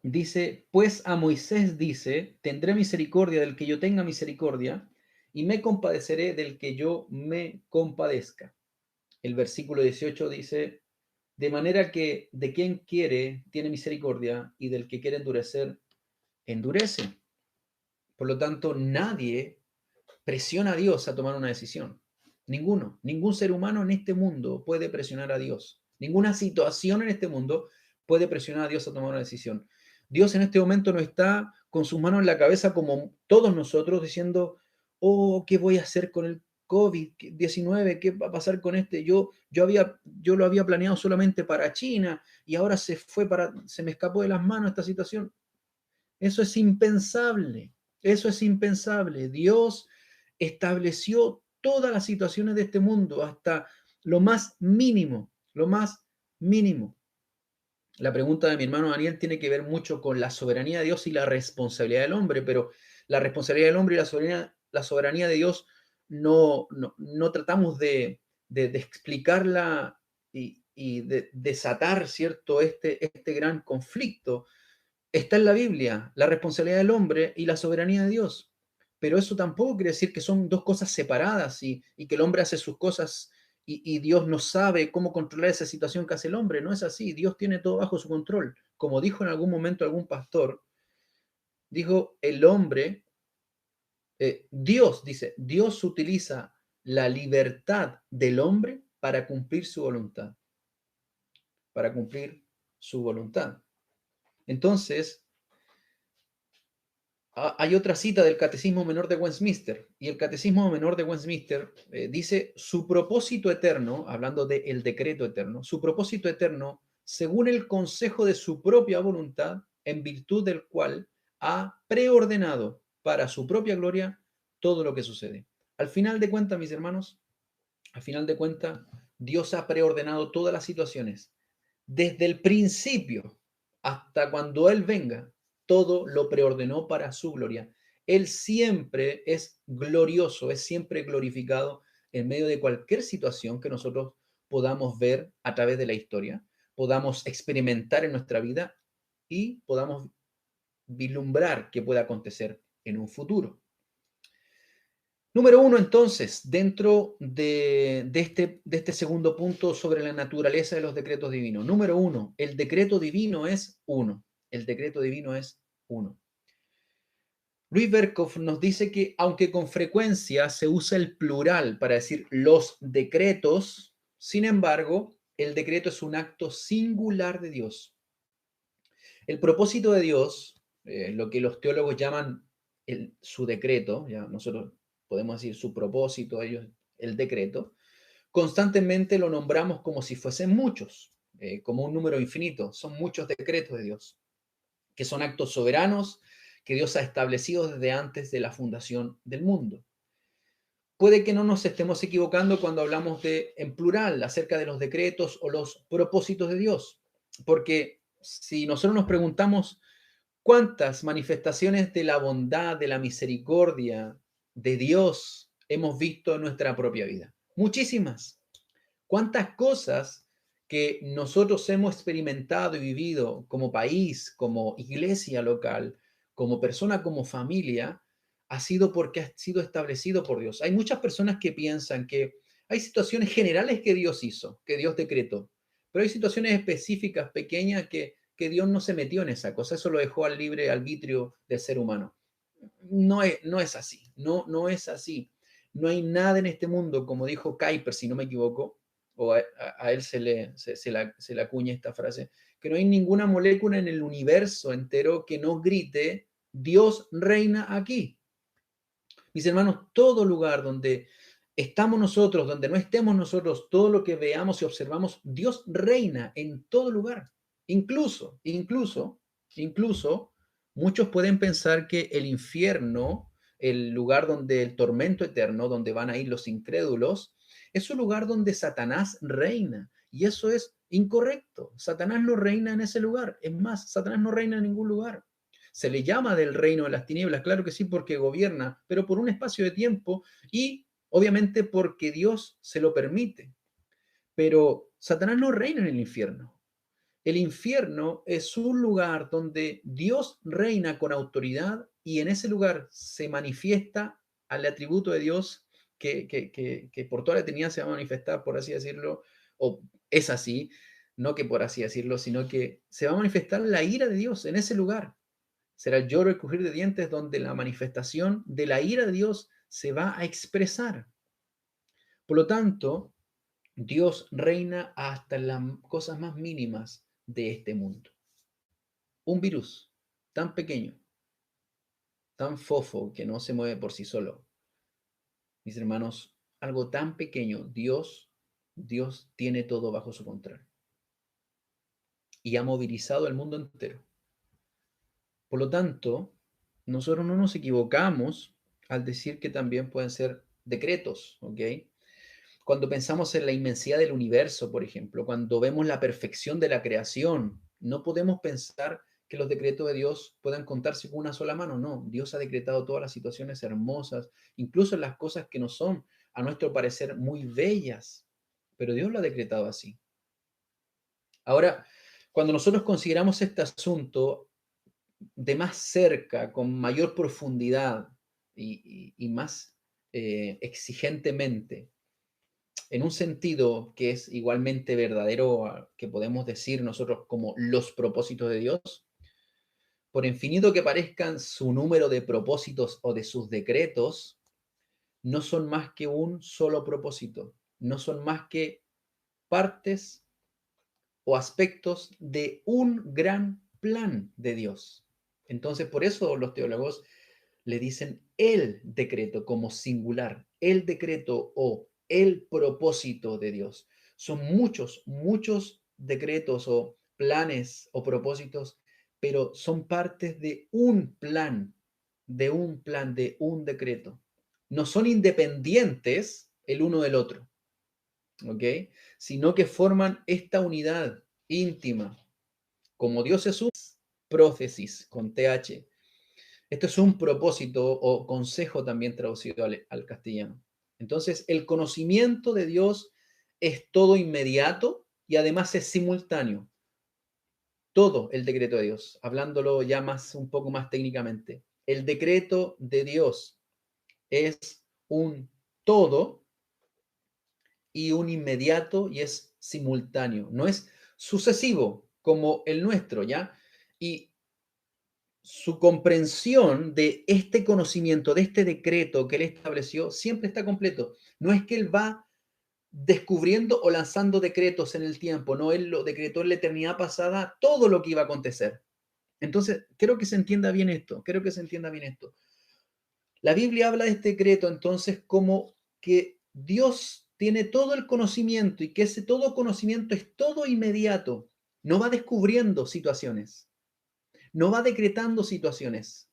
dice, pues a Moisés dice, tendré misericordia del que yo tenga misericordia y me compadeceré del que yo me compadezca. El versículo 18 dice, de manera que de quien quiere tiene misericordia y del que quiere endurecer, endurece. Por lo tanto, nadie presiona a Dios a tomar una decisión. Ninguno, ningún ser humano en este mundo puede presionar a Dios. Ninguna situación en este mundo puede presionar a Dios a tomar una decisión. Dios en este momento no está con sus manos en la cabeza como todos nosotros diciendo, oh, ¿qué voy a hacer con el COVID-19? ¿Qué va a pasar con este? Yo lo había planeado solamente para China y ahora se me escapó de las manos esta situación. Eso es impensable. Eso es impensable. Dios estableció todas las situaciones de este mundo hasta lo más mínimo, lo más mínimo. La pregunta de mi hermano Daniel tiene que ver mucho con la soberanía de Dios y la responsabilidad del hombre, pero la responsabilidad del hombre y la soberanía de Dios no tratamos de explicarla y de desatar, ¿cierto?, este gran conflicto. Está en la Biblia, la responsabilidad del hombre y la soberanía de Dios. Pero eso tampoco quiere decir que son dos cosas separadas y que el hombre hace sus cosas y Dios no sabe cómo controlar esa situación que hace el hombre. No es así. Dios tiene todo bajo su control. Como dijo en algún momento algún pastor, dijo el hombre, Dios, dice, Dios utiliza la libertad del hombre para cumplir su voluntad. Para cumplir su voluntad. Entonces, hay otra cita del Catecismo Menor de Westminster, y el Catecismo Menor de Westminster dice, su propósito eterno, hablando del decreto eterno, su propósito eterno, según el consejo de su propia voluntad, en virtud del cual ha preordenado para su propia gloria todo lo que sucede. Al final de cuentas, mis hermanos, al final de cuentas, Dios ha preordenado todas las situaciones, desde el principio hasta cuando Él venga, todo lo preordenó para su gloria. Él siempre es glorioso, es siempre glorificado en medio de cualquier situación que nosotros podamos ver a través de la historia, podamos experimentar en nuestra vida y podamos vislumbrar qué puede acontecer en un futuro. Número uno, entonces, dentro de este segundo punto sobre la naturaleza de los decretos divinos. Número uno, el decreto divino es uno. El decreto divino es uno. Luis Berkhoff nos dice que aunque con frecuencia se usa el plural para decir los decretos, sin embargo, el decreto es un acto singular de Dios. El propósito de Dios, lo que los teólogos llaman su decreto, ya nosotros podemos decir su propósito, ellos el decreto, constantemente lo nombramos como si fuesen muchos, como un número infinito. Son muchos decretos de Dios, que son actos soberanos que Dios ha establecido desde antes de la fundación del mundo. Puede que no nos estemos equivocando cuando hablamos en plural acerca de los decretos o los propósitos de Dios, porque si nosotros nos preguntamos cuántas manifestaciones de la bondad, de la misericordia de Dios hemos visto en nuestra propia vida, muchísimas. ¿Cuántas cosas que nosotros hemos experimentado y vivido como país, como iglesia local, como persona, como familia, ha sido porque ha sido establecido por Dios? Hay muchas personas que piensan que hay situaciones generales que Dios hizo, que Dios decretó, pero hay situaciones específicas, pequeñas, que Dios no se metió en esa cosa, eso lo dejó al libre arbitrio del ser humano. No es así, no es así. No hay nada en este mundo, como dijo Kuyper, si no me equivoco, o a él se le acuña esta frase, que no hay ninguna molécula en el universo entero que no grite, Dios reina aquí. Mis hermanos, todo lugar donde estamos nosotros, donde no estemos nosotros, todo lo que veamos y observamos, Dios reina en todo lugar. Incluso Muchos pueden pensar que el infierno, el lugar donde el tormento eterno, donde van a ir los incrédulos, es un lugar donde Satanás reina. Y eso es incorrecto. Satanás no reina en ese lugar. Es más, Satanás no reina en ningún lugar. Se le llama del reino de las tinieblas, claro que sí, porque gobierna, pero por un espacio de tiempo y obviamente porque Dios se lo permite. Pero Satanás no reina en el infierno. El infierno es un lugar donde Dios reina con autoridad y en ese lugar se manifiesta al atributo de Dios que por toda la eternidad se va a manifestar, por así decirlo, o es así, no que por así decirlo, sino que se va a manifestar la ira de Dios en ese lugar. Será el lloro y el crujir de dientes donde la manifestación de la ira de Dios se va a expresar. Por lo tanto, Dios reina hasta en las cosas más mínimas de este mundo. Un virus tan pequeño, tan fofo que no se mueve por sí solo. Mis hermanos, algo tan pequeño, Dios tiene todo bajo su control y ha movilizado el mundo entero. Por lo tanto, nosotros no nos equivocamos al decir que también pueden ser decretos, ¿ok? Cuando pensamos en la inmensidad del universo, por ejemplo, cuando vemos la perfección de la creación, no podemos pensar que los decretos de Dios puedan contarse con una sola mano. No, Dios ha decretado todas las situaciones hermosas, incluso las cosas que no son, a nuestro parecer, muy bellas, pero Dios lo ha decretado así. Ahora, cuando nosotros consideramos este asunto de más cerca, con mayor profundidad y más exigentemente, en un sentido que es igualmente verdadero, que podemos decir nosotros como los propósitos de Dios, por infinito que parezcan su número de propósitos o de sus decretos, no son más que un solo propósito, no son más que partes o aspectos de un gran plan de Dios. Entonces, por eso los teólogos le dicen el decreto como singular, el decreto o el propósito de Dios. Son muchos, muchos decretos o planes o propósitos, pero son partes de un plan, de un plan, de un decreto. No son independientes el uno del otro, ¿ok? Sino que forman esta unidad íntima, como Dios es un prócesis con TH. Esto es un propósito o consejo también traducido al castellano. Entonces, el conocimiento de Dios es todo inmediato y además es simultáneo. Todo el decreto de Dios, hablándolo ya más un poco más técnicamente. El decreto de Dios es un todo y un inmediato y es simultáneo. No es sucesivo como el nuestro, ¿ya? Y su comprensión de este conocimiento, de este decreto que él estableció, siempre está completo. No es que él va descubriendo o lanzando decretos en el tiempo, no, él lo decretó en la eternidad pasada todo lo que iba a acontecer. Entonces, creo que se entienda bien esto, creo que se entienda bien esto. La Biblia habla de este decreto entonces como que Dios tiene todo el conocimiento y que ese todo conocimiento es todo inmediato, no va descubriendo situaciones, no va decretando situaciones.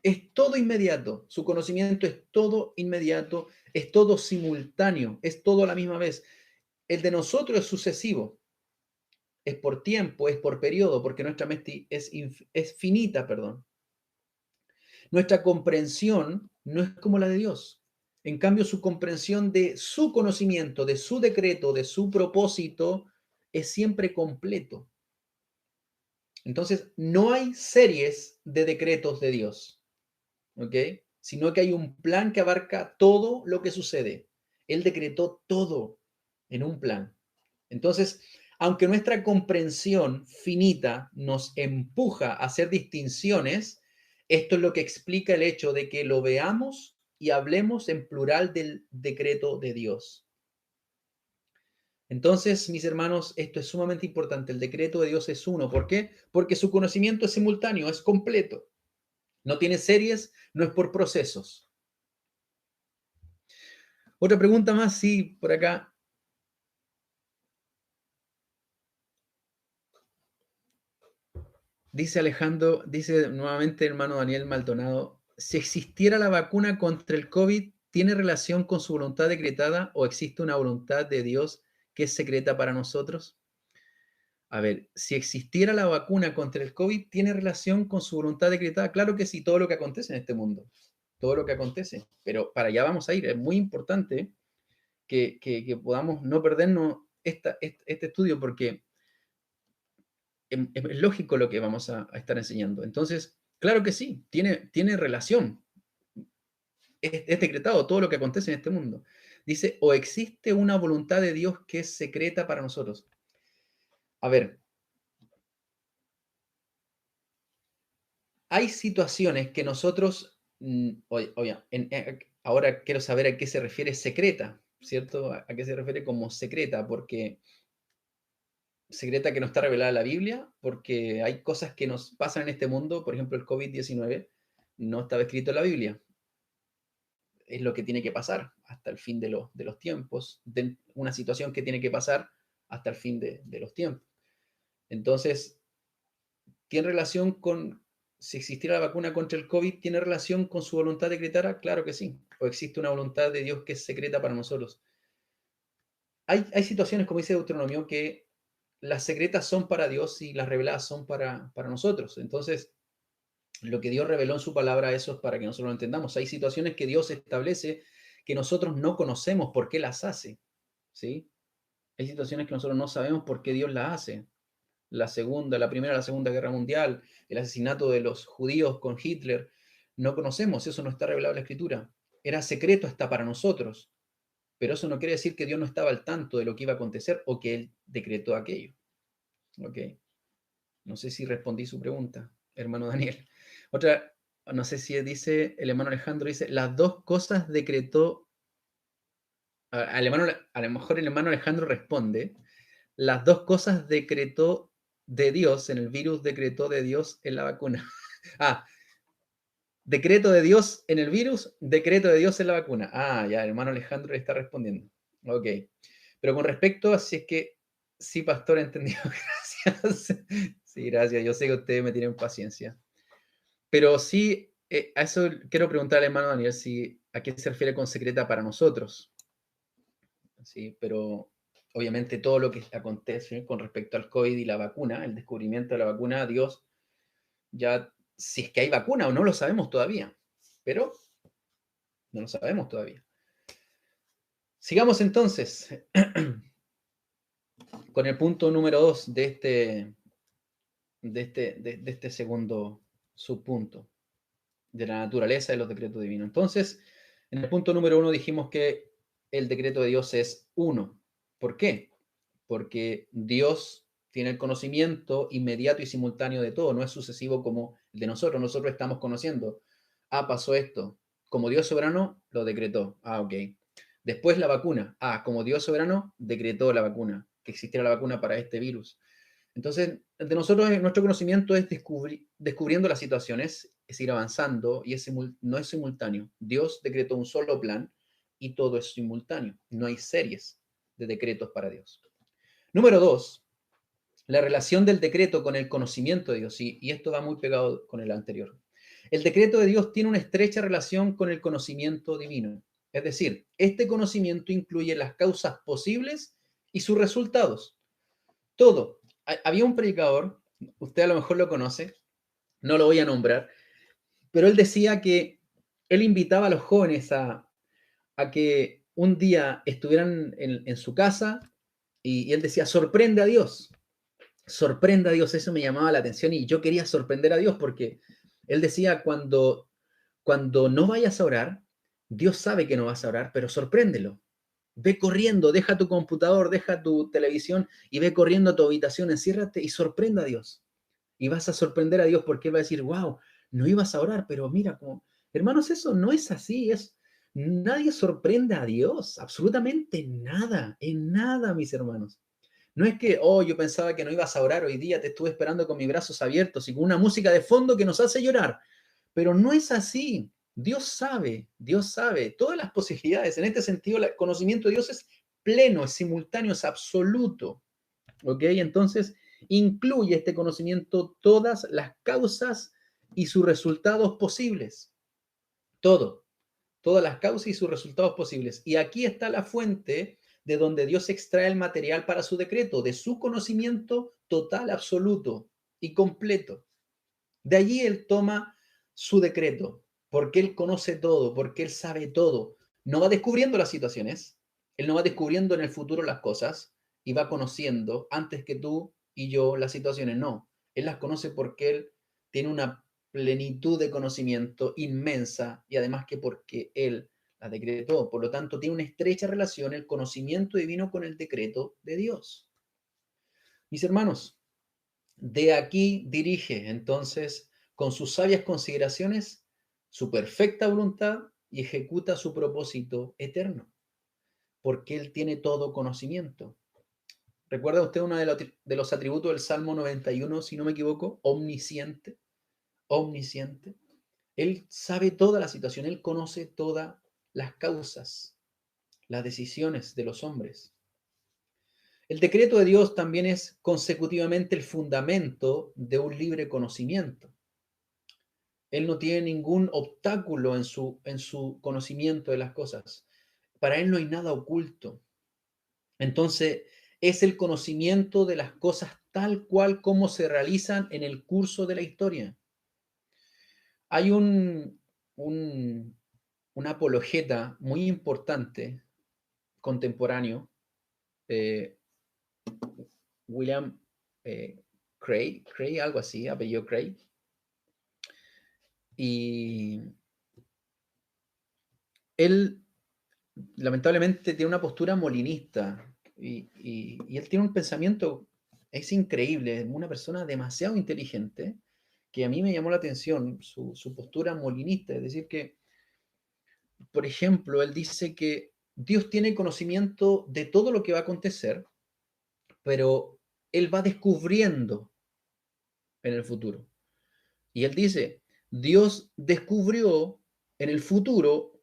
Es todo inmediato, su conocimiento es todo inmediato, es todo simultáneo, es todo a la misma vez. El de nosotros es sucesivo, es por tiempo, es por periodo, porque nuestra mente es finita, perdón. Nuestra comprensión no es como la de Dios. En cambio, su comprensión de su conocimiento, de su decreto, de su propósito, es siempre completo. Entonces, no hay series de decretos de Dios. ¿Ok? Sino que hay un plan que abarca todo lo que sucede. Él decretó todo en un plan. Entonces, aunque nuestra comprensión finita nos empuja a hacer distinciones, esto es lo que explica el hecho de que lo veamos y hablemos en plural del decreto de Dios. Entonces, mis hermanos, esto es sumamente importante. El decreto de Dios es uno. ¿Por qué? Porque su conocimiento es simultáneo, es completo. No tiene series, no es por procesos. Otra pregunta más, sí, por acá. Dice Alejandro, dice nuevamente el hermano Daniel Maldonado, si existiera la vacuna contra el COVID, ¿tiene relación con su voluntad decretada o existe una voluntad de Dios que es secreta para nosotros? A ver, si existiera la vacuna contra el COVID, ¿tiene relación con su voluntad decretada? Claro que sí, todo lo que acontece en este mundo, todo lo que acontece, pero para allá vamos a ir. Es muy importante que podamos no perdernos este estudio porque es lógico lo que vamos a estar enseñando. Entonces, claro que sí, tiene relación. Es decretado todo lo que acontece en este mundo. Dice, o existe una voluntad de Dios que es secreta para nosotros. A ver, hay situaciones que nosotros, oye, ahora quiero saber a qué se refiere secreta, ¿cierto? ¿A qué se refiere como secreta? Porque secreta que no está revelada en la Biblia, porque hay cosas que nos pasan en este mundo, por ejemplo, el COVID-19 no estaba escrito en la Biblia. Es lo que tiene que pasar hasta el fin de los tiempos, de una situación que tiene que pasar hasta el fin de los tiempos. Entonces, ¿tiene relación con, si existiera la vacuna contra el COVID, tiene relación con su voluntad decretada? Claro que sí. O existe una voluntad de Dios que es secreta para nosotros. Hay situaciones, como dice Deuteronomio, que las secretas son para Dios y las reveladas son para nosotros. Entonces, lo que Dios reveló en su palabra, eso es para que nosotros lo entendamos. Hay situaciones que Dios establece que nosotros no conocemos por qué las hace, ¿sí? Hay situaciones que nosotros no sabemos por qué Dios las hace. La primera, la segunda guerra mundial, el asesinato de los judíos con Hitler, no conocemos, eso no está revelado en la Escritura. Era secreto hasta para nosotros, pero eso no quiere decir que Dios no estaba al tanto de lo que iba a acontecer o que Él decretó aquello. ¿Ok? No sé si respondí su pregunta, hermano Daniel. Otra, no sé si dice, el hermano Alejandro dice, las dos cosas decretó, a lo mejor el hermano Alejandro responde, las dos cosas decretó de Dios, en el virus decretó de Dios en la vacuna. Ah, decreto de Dios en el virus, decreto de Dios en la vacuna. Ah, ya, el hermano Alejandro le está respondiendo. Ok. Pero con respecto a si es que, sí, pastor, entendido, gracias. Sí, gracias, yo sé que ustedes me tienen paciencia. Pero sí, a eso quiero preguntarle, hermano Daniel, si a qué se refiere con secreta para nosotros. Sí, pero obviamente todo lo que acontece con respecto al COVID y la vacuna, el descubrimiento de la vacuna, Dios ya, si es que hay vacuna o no lo sabemos todavía, pero no lo sabemos todavía. Sigamos entonces con el punto número 2 de este segundo subpunto de la naturaleza de los decretos divinos. Entonces, en el punto número 1 dijimos que el decreto de Dios es uno. ¿Por qué? Porque Dios tiene el conocimiento inmediato y simultáneo de todo, no es sucesivo como el de nosotros. Nosotros estamos conociendo, ah, pasó esto. Como Dios soberano, lo decretó. Ah, ok. Después la vacuna. Ah, como Dios soberano, decretó la vacuna, que existiera la vacuna para este virus. Entonces, de nosotros, nuestro conocimiento es descubriendo las situaciones, es ir avanzando y no es simultáneo. Dios decretó un solo plan y todo es simultáneo. No hay series de decretos para Dios. Número 2, la relación del decreto con el conocimiento de Dios. Y esto va muy pegado con el anterior. El decreto de Dios tiene una estrecha relación con el conocimiento divino. Es decir, este conocimiento incluye las causas posibles y sus resultados. Todo. Había un predicador, usted a lo mejor lo conoce, no lo voy a nombrar, pero él decía que él invitaba a los jóvenes a que un día estuvieran en su casa y él decía, sorprenda a Dios, eso me llamaba la atención y yo quería sorprender a Dios porque él decía, cuando no vayas a orar, Dios sabe que no vas a orar, pero sorpréndelo. Ve corriendo, deja tu computador, deja tu televisión y ve corriendo a tu habitación, enciérrate y sorprenda a Dios. Y vas a sorprender a Dios porque Él va a decir, wow, no ibas a orar, pero mira, como, hermanos, eso no es así, nadie sorprende a Dios, absolutamente nada, en nada, mis hermanos. No es que, oh, yo pensaba que no ibas a orar hoy día, te estuve esperando con mis brazos abiertos y con una música de fondo que nos hace llorar. Pero no es así. Dios sabe todas las posibilidades. En este sentido, el conocimiento de Dios es pleno, es simultáneo, es absoluto. ¿Ok? Entonces, Incluye este conocimiento todas las causas y sus resultados posibles. Todo, todas las causas y sus resultados posibles. Y aquí está la fuente de donde Dios extrae el material para su decreto, de su conocimiento total, absoluto y completo. De allí Él toma su decreto, porque Él conoce todo, porque Él sabe todo. No va descubriendo las situaciones, Él no va descubriendo en el futuro las cosas y va conociendo antes que tú y yo las situaciones, no. Él las conoce porque Él tiene una plenitud de conocimiento inmensa y además que porque Él las decretó. Por lo tanto, tiene una estrecha relación el conocimiento divino con el decreto de Dios. Mis hermanos, de aquí dirige entonces con sus sabias consideraciones su perfecta voluntad y ejecuta su propósito eterno, porque Él tiene todo conocimiento. ¿Recuerda usted uno de los atributos del Salmo 91, si no me equivoco? Omnisciente, omnisciente. Él sabe toda la situación, Él conoce todas las causas, las decisiones de los hombres. El decreto de Dios también es consecutivamente el fundamento de un libre conocimiento. Él no tiene ningún obstáculo en su conocimiento de las cosas. Para Él no hay nada oculto. Entonces, es el conocimiento de las cosas tal cual como se realizan en el curso de la historia. Hay un apologeta muy importante, contemporáneo, eh, William Cray, algo así, apellido Cray, y él lamentablemente tiene una postura molinista y él tiene un pensamiento, es increíble, es una persona demasiado inteligente que a mí me llamó la atención su postura molinista, es decir, que, por ejemplo, él dice que Dios tiene conocimiento de todo lo que va a acontecer, pero él va descubriendo en el futuro. Y él dice, Dios descubrió en el futuro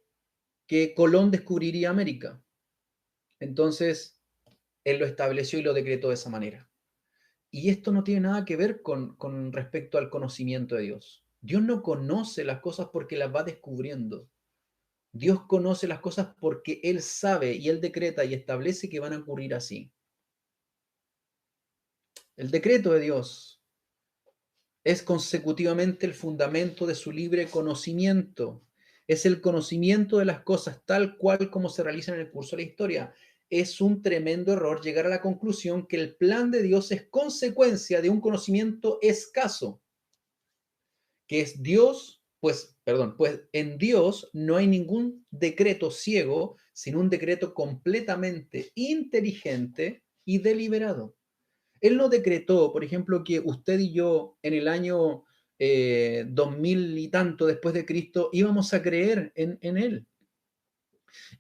que Colón descubriría América. Entonces, él lo estableció y lo decretó de esa manera. Y esto no tiene nada que ver con respecto al conocimiento de Dios. Dios no conoce las cosas porque las va descubriendo. Dios conoce las cosas porque Él sabe y Él decreta y establece que van a ocurrir así. El decreto de Dios es consecutivamente el fundamento de su libre conocimiento. Es el conocimiento de las cosas tal cual como se realizan en el curso de la historia. Es un tremendo error llegar a la conclusión que el plan de Dios es consecuencia de un conocimiento escaso, que es Dios, pues en Dios no hay ningún decreto ciego, sino un decreto completamente inteligente y deliberado. Él no decretó, por ejemplo, que usted y yo en el año 2000 y tanto después de Cristo íbamos a creer en Él.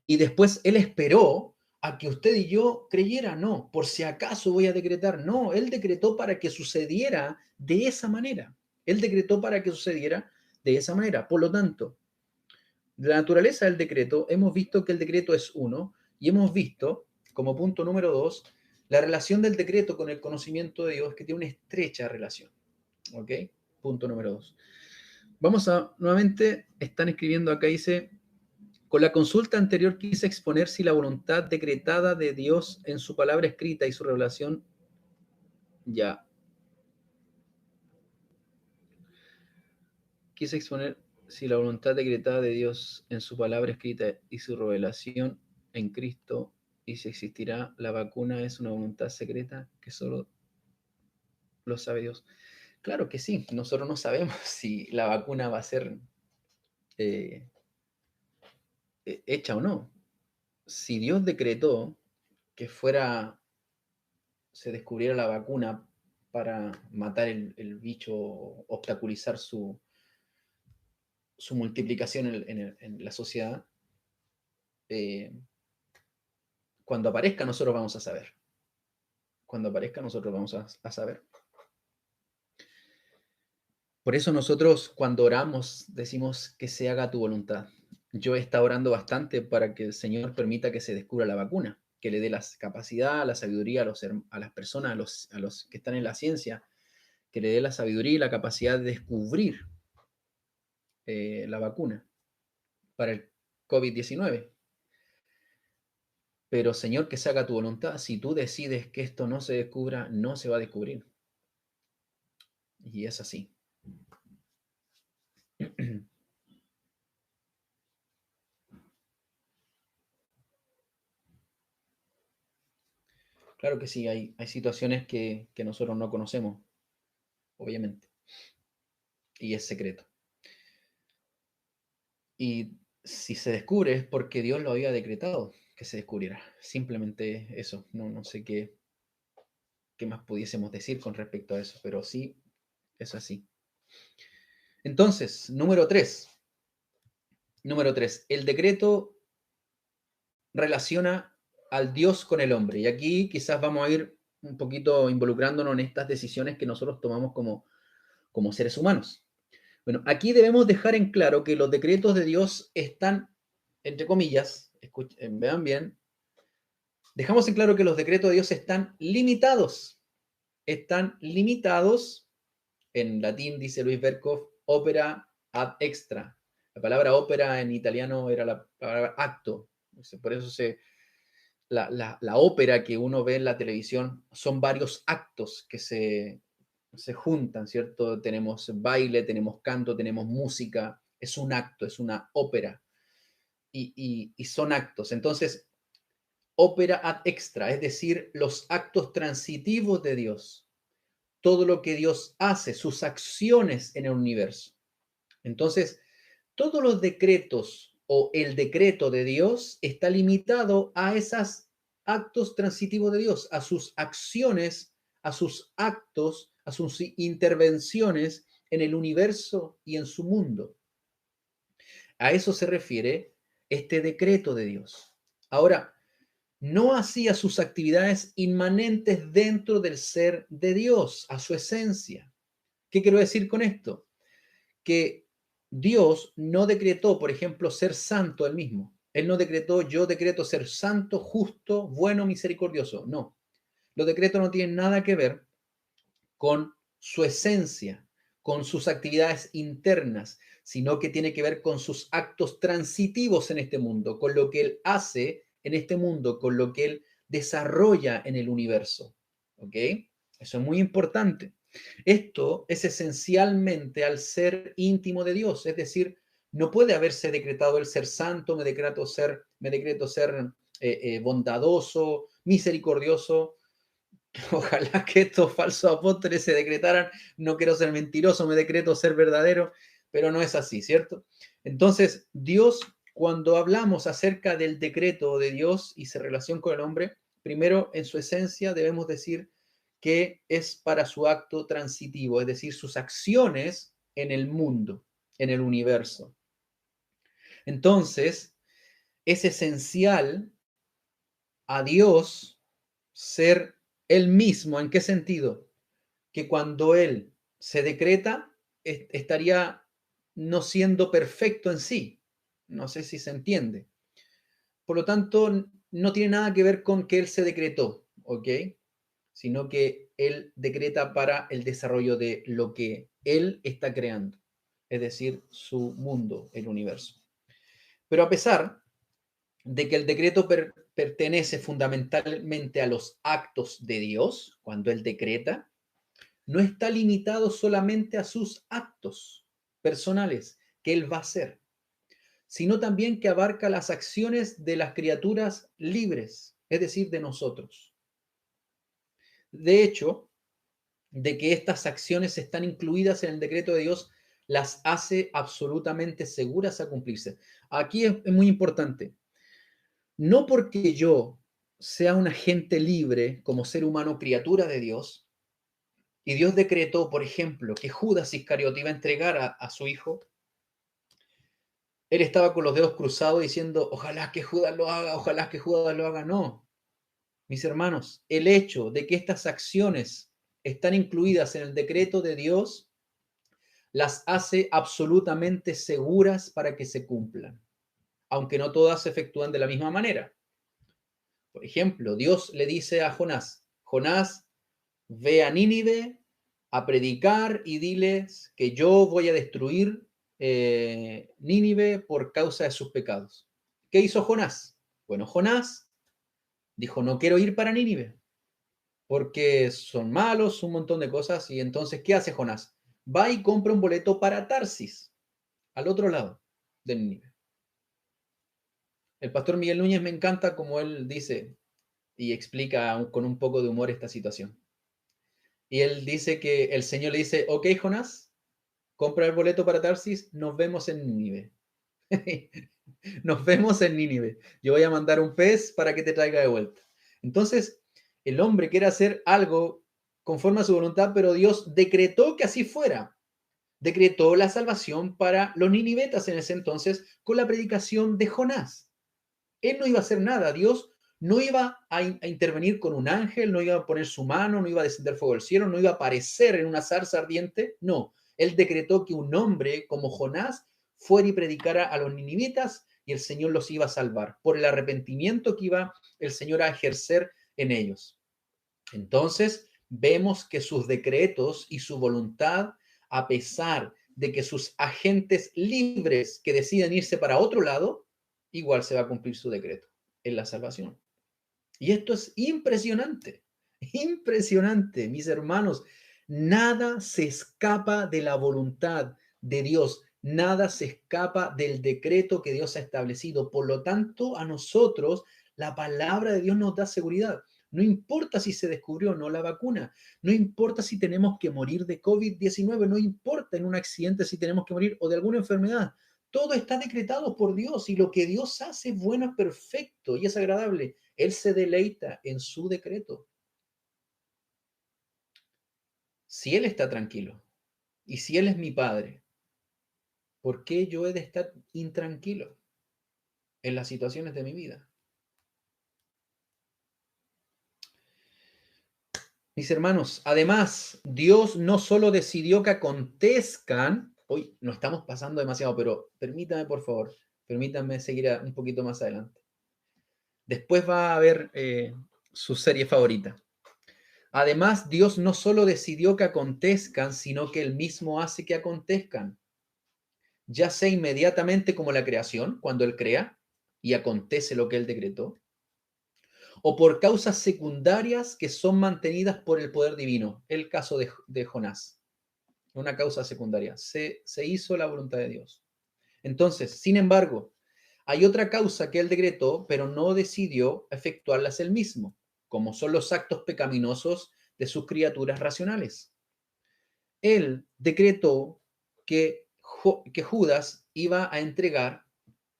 Y después Él esperó a que usted y yo creyera, no, por si acaso voy a decretar, no, Él decretó para que sucediera de esa manera. Él decretó para que sucediera de esa manera. Por lo tanto, de la naturaleza del decreto, hemos visto que el decreto es uno y hemos visto, como punto número dos, la relación del decreto con el conocimiento de Dios, que tiene una estrecha relación. ¿Ok? Punto número dos. Vamos a, nuevamente, están escribiendo acá, dice, con la consulta anterior quise exponer si la voluntad decretada de Dios en su palabra escrita y su revelación, ya, quise exponer si la voluntad decretada de Dios en su palabra escrita y su revelación en Cristo y si existirá la vacuna es una voluntad secreta que solo lo sabe Dios. Claro que sí, nosotros no sabemos si la vacuna va a ser eh, hecha o no. Si Dios decretó que se descubriera la vacuna para matar el bicho, obstaculizar su multiplicación en la sociedad, eh, cuando aparezca nosotros vamos a saber. Cuando aparezca nosotros vamos a saber. Por eso nosotros cuando oramos decimos que se haga tu voluntad. Yo he estado orando bastante para que el Señor permita que se descubra la vacuna. que le dé la capacidad, la sabiduría a las personas, a los que están en la ciencia, que le dé la sabiduría y la capacidad de descubrir la vacuna para el COVID-19. Pero Señor, que se haga tu voluntad. Si tú decides que esto no se descubra, no se va a descubrir. Y es así. Claro que sí, hay situaciones que nosotros no conocemos, obviamente, y es secreto. Y si se descubre es porque Dios lo había decretado que se descubriera. Simplemente eso. No, no sé qué más pudiésemos decir con respecto a eso, pero sí, es así. Entonces, número 3. Número 3. El decreto relaciona al Dios con el hombre. Y aquí quizás vamos a ir un poquito involucrándonos en estas decisiones que nosotros tomamos como seres humanos. Bueno, aquí debemos dejar en claro que los decretos de Dios están, entre comillas, escuchen, vean bien, dejamos en claro que los decretos de Dios están limitados, en latín dice Luis Berkhoff, opera ad extra. La palabra ópera en italiano era la palabra acto, por eso la ópera que uno ve en la televisión son varios actos que se juntan, ¿cierto? Tenemos baile, tenemos canto, tenemos música, es un acto, es una ópera, y son actos. Entonces, ópera ad extra, es decir, los actos transitivos de Dios, todo lo que Dios hace, sus acciones en el universo. Entonces, todos los decretos o el decreto de Dios está limitado a esos actos transitivos de Dios, a sus acciones, a sus actos, a sus intervenciones en el universo y en su mundo. A eso se refiere este decreto de Dios. Ahora, no hacía sus actividades inmanentes dentro del ser de Dios, a su esencia. ¿Qué quiero decir con esto? Que Dios no decretó, por ejemplo, ser santo él mismo. Él no decretó, yo decreto ser santo, justo, bueno, misericordioso. No. Los decretos no tienen nada que ver con su esencia, con sus actividades internas, sino que tiene que ver con sus actos transitivos en este mundo, con lo que él hace en este mundo, con lo que él desarrolla en el universo. ¿Ok? Eso es muy importante. Esto es esencialmente al ser íntimo de Dios, es decir, no puede haberse decretado el ser santo, me decreto ser bondadoso, misericordioso. Ojalá que estos falsos apóstoles se decretaran, no quiero ser mentiroso, me decreto ser verdadero, pero no es así, ¿cierto? Entonces, Dios, cuando hablamos acerca del decreto de Dios y su relación con el hombre, primero en su esencia debemos decir que es para su acto transitivo, es decir, sus acciones en el mundo, en el universo. Entonces, es esencial a Dios ser Él mismo. ¿En qué sentido? Que cuando Él se decreta, estaría no siendo perfecto en sí. No sé si se entiende. Por lo tanto, no tiene nada que ver con que Él se decretó, ¿ok? Sino que Él decreta para el desarrollo de lo que Él está creando, es decir, su mundo, el universo. Pero a pesar de que el decreto pertenece fundamentalmente a los actos de Dios, cuando Él decreta, no está limitado solamente a sus actos personales que Él va a hacer, sino también que abarca las acciones de las criaturas libres, es decir, de nosotros. De hecho, de que estas acciones están incluidas en el decreto de Dios, las hace absolutamente seguras a cumplirse. Aquí es muy importante. No porque yo sea un agente libre como ser humano, criatura de Dios, y Dios decretó, por ejemplo, que Judas Iscariote iba a entregar a su hijo, él estaba con los dedos cruzados diciendo, ojalá que Judas lo haga, ojalá que Judas lo haga. No, mis hermanos, el hecho de que estas acciones están incluidas en el decreto de Dios las hace absolutamente seguras para que se cumplan, aunque no todas se efectúan de la misma manera. Por ejemplo, Dios le dice a Jonás, Jonás, ve a Nínive a predicar y diles que yo voy a destruir Nínive por causa de sus pecados. ¿Qué hizo Jonás? Bueno, Jonás dijo, no quiero ir para Nínive porque son malos, un montón de cosas. Y entonces, ¿qué hace Jonás? Va y compra un boleto para Tarsis, al otro lado de Nínive. El pastor Miguel Núñez me encanta como él dice y explica con un poco de humor esta situación. Y él dice que el Señor le dice, ok, Jonás, compra el boleto para Tarsis, nos vemos en Nínive. Nos vemos en Nínive. Yo voy a mandar un pez para que te traiga de vuelta. Entonces, el hombre quiere hacer algo conforme a su voluntad, pero Dios decretó que así fuera. Decretó la salvación para los ninivetas en ese entonces con la predicación de Jonás. Él no iba a hacer nada. Dios no iba a intervenir con un ángel, no iba a poner su mano, no iba a descender fuego del cielo, no iba a aparecer en una zarza ardiente. No, él decretó que un hombre como Jonás fuera y predicara a los ninivitas y el Señor los iba a salvar por el arrepentimiento que iba el Señor a ejercer en ellos. Entonces, vemos que sus decretos y su voluntad, a pesar de que sus agentes libres que deciden irse para otro lado, igual se va a cumplir su decreto en la salvación. Y esto es impresionante, impresionante, mis hermanos. Nada se escapa de la voluntad de Dios, nada se escapa del decreto que Dios ha establecido. Por lo tanto, a nosotros la palabra de Dios nos da seguridad. No importa si se descubrió o no la vacuna, no importa si tenemos que morir de COVID-19, no importa en un accidente si tenemos que morir o de alguna enfermedad. Todo está decretado por Dios y lo que Dios hace es bueno, es perfecto y es agradable. Él se deleita en su decreto. Si Él está tranquilo y si Él es mi Padre, ¿por qué yo he de estar intranquilo en las situaciones de mi vida? Mis hermanos, además, Dios no solo decidió que acontezcan, hoy no estamos pasando demasiado, pero permítame, por favor, permítanme seguir un poquito más adelante. Después va a haber su serie favorita. Además, Dios no solo decidió que acontezcan, sino que Él mismo hace que acontezcan, ya sea inmediatamente como la creación, cuando Él crea y acontece lo que Él decretó, o por causas secundarias que son mantenidas por el poder divino. El caso de Jonás, una causa secundaria. Se hizo la voluntad de Dios. Entonces, sin embargo, hay otra causa que Él decretó, pero no decidió efectuarlas Él mismo, como son los actos pecaminosos de sus criaturas racionales. Él decretó que Judas iba a entregar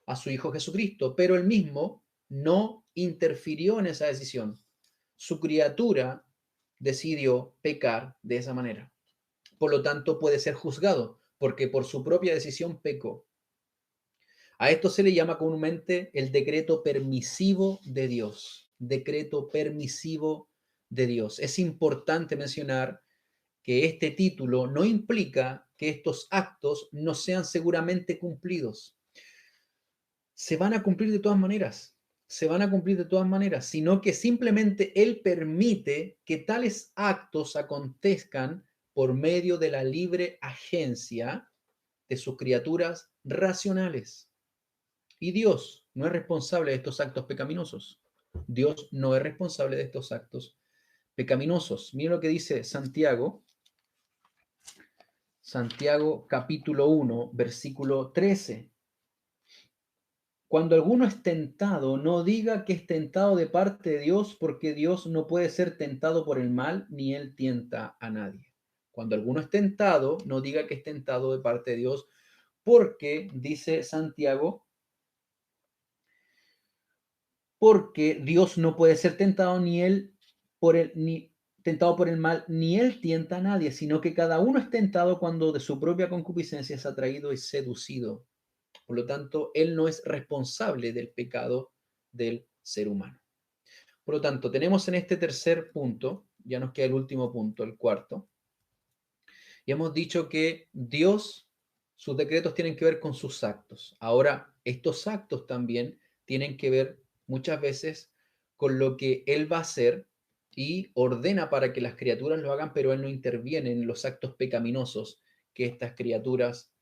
a su Hijo Jesucristo, pero él mismo no interfirió en esa decisión. Su criatura decidió pecar de esa manera. Por lo tanto, puede ser juzgado, porque por su propia decisión pecó. A esto se le llama comúnmente el decreto permisivo de Dios. Decreto permisivo de Dios. Es importante mencionar que este título no implica que estos actos no sean seguramente cumplidos. Se van a cumplir de todas maneras, se van a cumplir de todas maneras, sino que simplemente Él permite que tales actos acontezcan por medio de la libre agencia de sus criaturas racionales. Y Dios no es responsable de estos actos pecaminosos. Dios no es responsable de estos actos pecaminosos. Miren lo que dice Santiago. Santiago capítulo 1, versículo 13. Cuando alguno es tentado, no diga que es tentado de parte de Dios, porque Dios no puede ser tentado por el mal, ni él tienta a nadie. Cuando alguno es tentado, no diga que es tentado de parte de Dios, porque, dice Santiago, porque Dios no puede ser tentado ni él por el, ni tentado por el mal, ni él tienta a nadie, sino que cada uno es tentado cuando de su propia concupiscencia es atraído y seducido. Por lo tanto, él no es responsable del pecado del ser humano. Por lo tanto, tenemos en este tercer punto, ya nos queda el último punto, el cuarto, y hemos dicho que Dios, sus decretos tienen que ver con sus actos. Ahora, estos actos también tienen que ver muchas veces con lo que Él va a hacer y ordena para que las criaturas lo hagan, pero Él no interviene en los actos pecaminosos que estas criaturas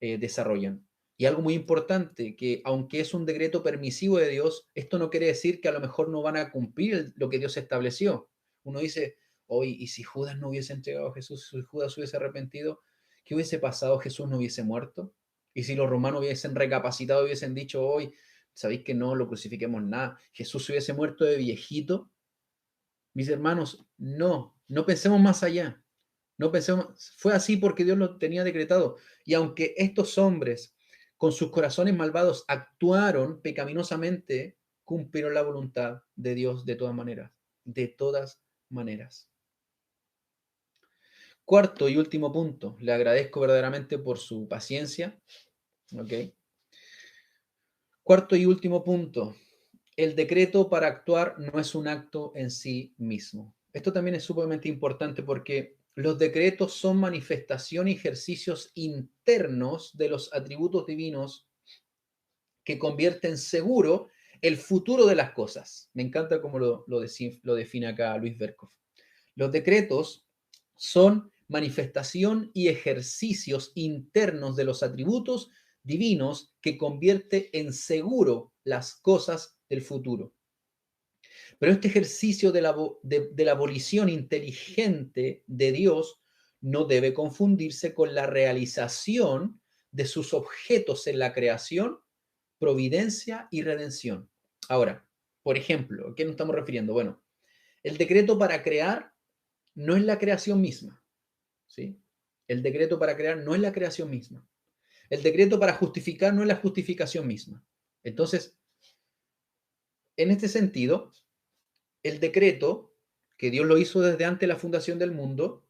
desarrollan. Y algo muy importante, que aunque es un decreto permisivo de Dios, esto no quiere decir que a lo mejor no van a cumplir lo que Dios estableció. Uno dice, hoy, ¿y si Judas no hubiese entregado a Jesús, si Judas hubiese arrepentido, qué hubiese pasado? ¿Jesús no hubiese muerto? ¿Y si los romanos hubiesen recapacitado, hubiesen dicho, hoy, sabéis que no lo crucifiquemos nada, Jesús hubiese muerto de viejito? Mis hermanos, no, no pensemos más allá. No pensemos, fue así porque Dios lo tenía decretado. Y aunque estos hombres, con sus corazones malvados, actuaron pecaminosamente, cumplieron la voluntad de Dios de todas maneras. De todas maneras. Cuarto y último punto. Le agradezco verdaderamente por su paciencia. ¿Ok? Cuarto y último punto. El decreto para actuar no es un acto en sí mismo. Esto también es sumamente importante porque los decretos son manifestación y ejercicios internos de los atributos divinos que convierten seguro el futuro de las cosas. Me encanta cómo lo define acá Luis Berkhoff. Los decretos son manifestación y ejercicios internos de los atributos divinos que convierte en seguro las cosas del futuro. Pero este ejercicio de la abolición inteligente de Dios no debe confundirse con la realización de sus objetos en la creación, providencia y redención. Ahora, por ejemplo, ¿a qué nos estamos refiriendo? Bueno, el decreto para crear no es la creación misma, ¿sí? El decreto para crear no es la creación misma. El decreto para justificar no es la justificación misma. Entonces, en este sentido, el decreto, que Dios lo hizo desde antes de la fundación del mundo,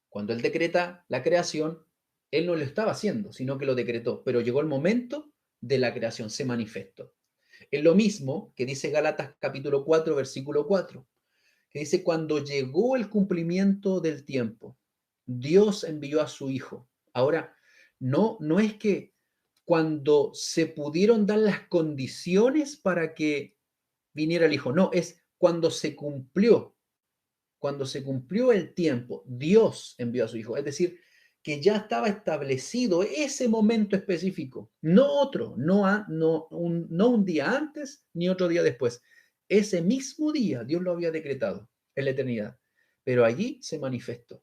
cuando Él decreta la creación, Él no lo estaba haciendo, sino que lo decretó. Pero llegó el momento de la creación, se manifestó. Es lo mismo que dice Gálatas capítulo 4, versículo 4, que dice, cuando llegó el cumplimiento del tiempo, Dios envió a su Hijo. Ahora, no es que cuando se pudieron dar las condiciones para que viniera el Hijo, no, es cuando se cumplió el tiempo, Dios envió a su Hijo. Es decir, que ya estaba establecido ese momento específico, no otro, no un día antes ni otro día después. Ese mismo día Dios lo había decretado en la eternidad, pero allí se manifestó.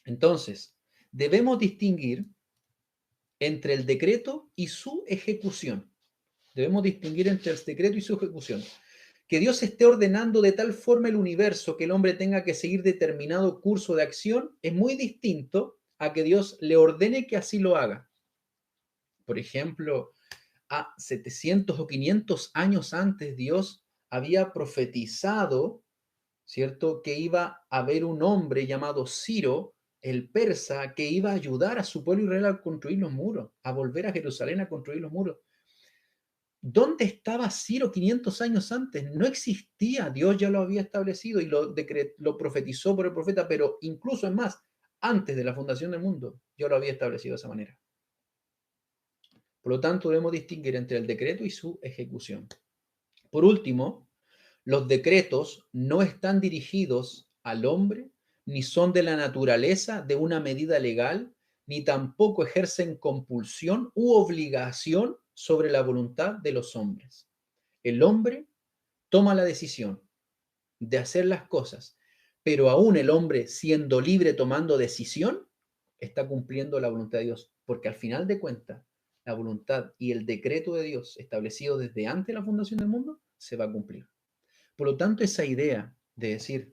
Entonces, debemos distinguir entre el decreto y su ejecución. Debemos distinguir entre el decreto y su ejecución. Que Dios esté ordenando de tal forma el universo que el hombre tenga que seguir determinado curso de acción es muy distinto a que Dios le ordene que así lo haga. Por ejemplo, a 700 o 500 años antes Dios había profetizado, ¿cierto?, que iba a haber un hombre llamado Ciro, el persa, que iba a ayudar a su pueblo Israel a construir los muros, a volver a Jerusalén a construir los muros. ¿Dónde estaba Ciro 500 años antes? No existía, Dios ya lo había establecido y lo profetizó por el profeta, pero incluso es más, antes de la fundación del mundo, Dios lo había establecido de esa manera. Por lo tanto, debemos distinguir entre el decreto y su ejecución. Por último, los decretos no están dirigidos al hombre, ni son de la naturaleza de una medida legal, ni tampoco ejercen compulsión u obligación sobre la voluntad de los hombres. El hombre toma la decisión de hacer las cosas, pero aún el hombre siendo libre tomando decisión, está cumpliendo la voluntad de Dios, porque al final de cuentas, la voluntad y el decreto de Dios establecido desde antes de la fundación del mundo se va a cumplir. Por lo tanto, esa idea de decir,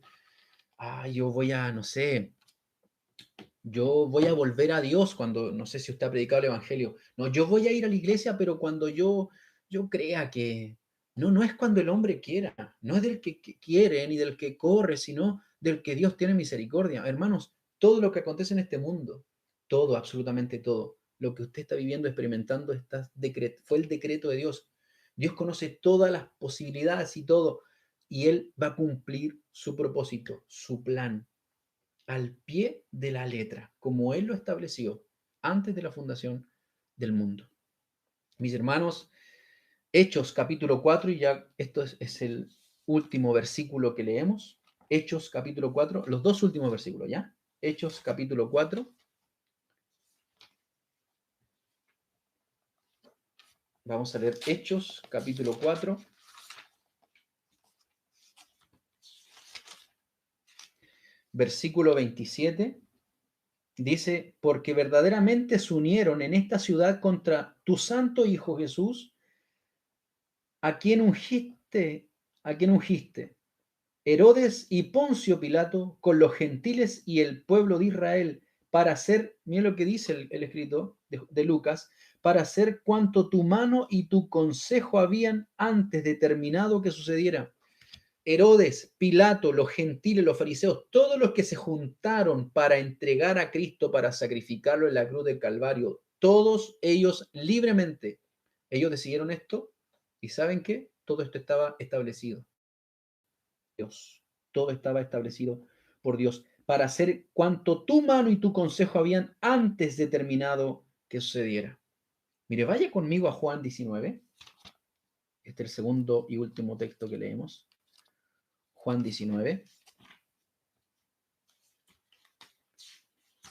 yo voy a, no sé, yo voy a volver a Dios cuando, no sé si usted ha predicado el Evangelio, no, yo voy a ir a la iglesia, pero cuando yo crea que, no es cuando el hombre quiera, no es del que quiere ni del que corre, sino del que Dios tiene misericordia. Hermanos, todo lo que acontece en este mundo, todo, absolutamente todo, lo que usted está viviendo, experimentando, fue el decreto de Dios. Dios conoce todas las posibilidades y todo, y Él va a cumplir su propósito, su plan al pie de la letra, como Él lo estableció antes de la fundación del mundo. Mis hermanos, Hechos capítulo 4, y ya esto es el último versículo que leemos. Hechos capítulo 4, los dos últimos versículos, ¿ya? Hechos capítulo 4. Vamos a leer Hechos capítulo 4, versículo 27. Dice, porque verdaderamente se unieron en esta ciudad contra tu santo Hijo Jesús, a quien ungiste, Herodes y Poncio Pilato con los gentiles y el pueblo de Israel para hacer, mira lo que dice el escrito de Lucas, para hacer cuanto tu mano y tu consejo habían antes determinado que sucediera. Herodes, Pilato, los gentiles, los fariseos, todos los que se juntaron para entregar a Cristo, para sacrificarlo en la cruz del Calvario, todos ellos libremente, ellos decidieron esto y ¿saben qué? Todo esto estaba establecido. Dios, todo estaba establecido por Dios para hacer cuanto tu mano y tu consejo habían antes determinado que sucediera. Mire, vaya conmigo a Juan 19. Este es el segundo y último texto que leemos. Juan 19.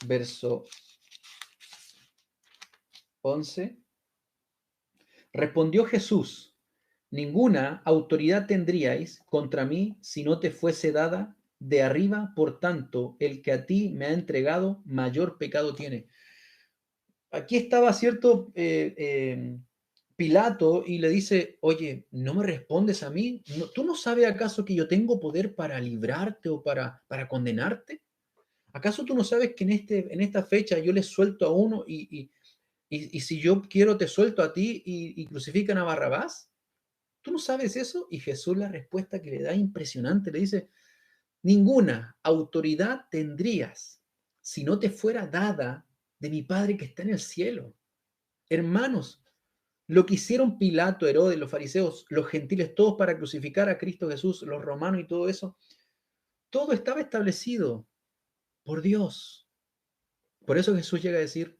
Verso 11. Respondió Jesús, ninguna autoridad tendríais contra mí si no te fuese dada de arriba, por tanto, el que a ti me ha entregado, mayor pecado tiene. Aquí estaba, ¿cierto? Pilato y le dice, oye, ¿no me respondes a mí? ¿Tú no sabes acaso que yo tengo poder para librarte o para condenarte? ¿Acaso tú no sabes que en esta fecha yo le suelto a uno y si yo quiero te suelto a ti y crucifican a Barrabás? ¿Tú no sabes eso? Y Jesús la respuesta que le da impresionante, le dice, ninguna autoridad tendrías si no te fuera dada de mi Padre que está en el cielo. Hermanos, lo que hicieron Pilato, Herodes, los fariseos, los gentiles, todos para crucificar a Cristo Jesús, los romanos y todo eso, todo estaba establecido por Dios. Por eso Jesús llega a decir,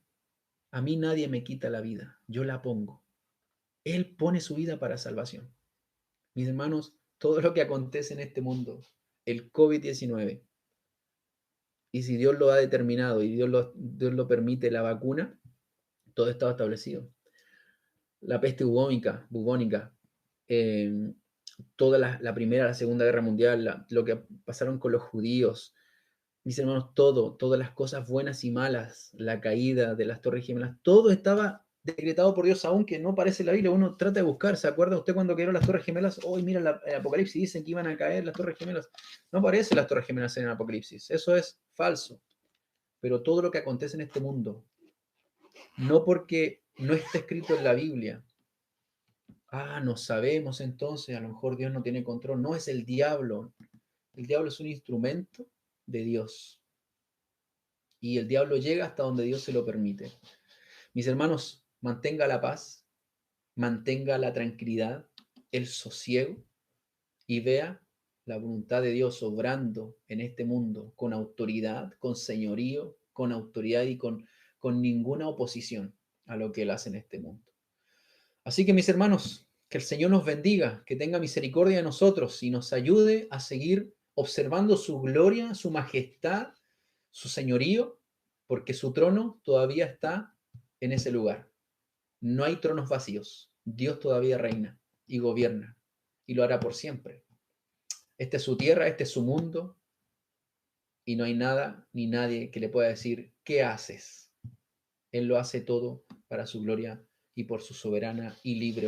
a mí nadie me quita la vida, yo la pongo. Él pone su vida para salvación. Mis hermanos, todo lo que acontece en este mundo, el COVID-19, y si Dios lo ha determinado y Dios lo permite, la vacuna, todo estaba establecido. La peste bubónica, eh, toda la Primera, la Segunda Guerra Mundial, lo que pasaron con los judíos, mis hermanos, todas las cosas buenas y malas, la caída de las Torres Gemelas, todo estaba decretado por Dios, aunque no parece en la Biblia, uno trata de buscar, ¿se acuerda usted cuando cayeron las Torres Gemelas? Hoy mira, el Apocalipsis dicen que iban a caer las Torres Gemelas. No aparecen las Torres Gemelas en el Apocalipsis, eso es falso. Pero todo lo que acontece en este mundo, no porque no esté escrito en la Biblia, no sabemos entonces, a lo mejor Dios no tiene control, no es el diablo es un instrumento de Dios y el diablo llega hasta donde Dios se lo permite. Mis hermanos, mantenga la paz, mantenga la tranquilidad, el sosiego y vea la voluntad de Dios obrando en este mundo con autoridad, con señorío, con autoridad y con ninguna oposición a lo que Él hace en este mundo. Así que mis hermanos, que el Señor nos bendiga, que tenga misericordia de nosotros y nos ayude a seguir observando su gloria, su majestad, su señorío, porque su trono todavía está en ese lugar. No hay tronos vacíos. Dios todavía reina y gobierna y lo hará por siempre. Esta es su tierra, este es su mundo y no hay nada ni nadie que le pueda decir, ¿qué haces? Él lo hace todo para su gloria y por su soberana y libre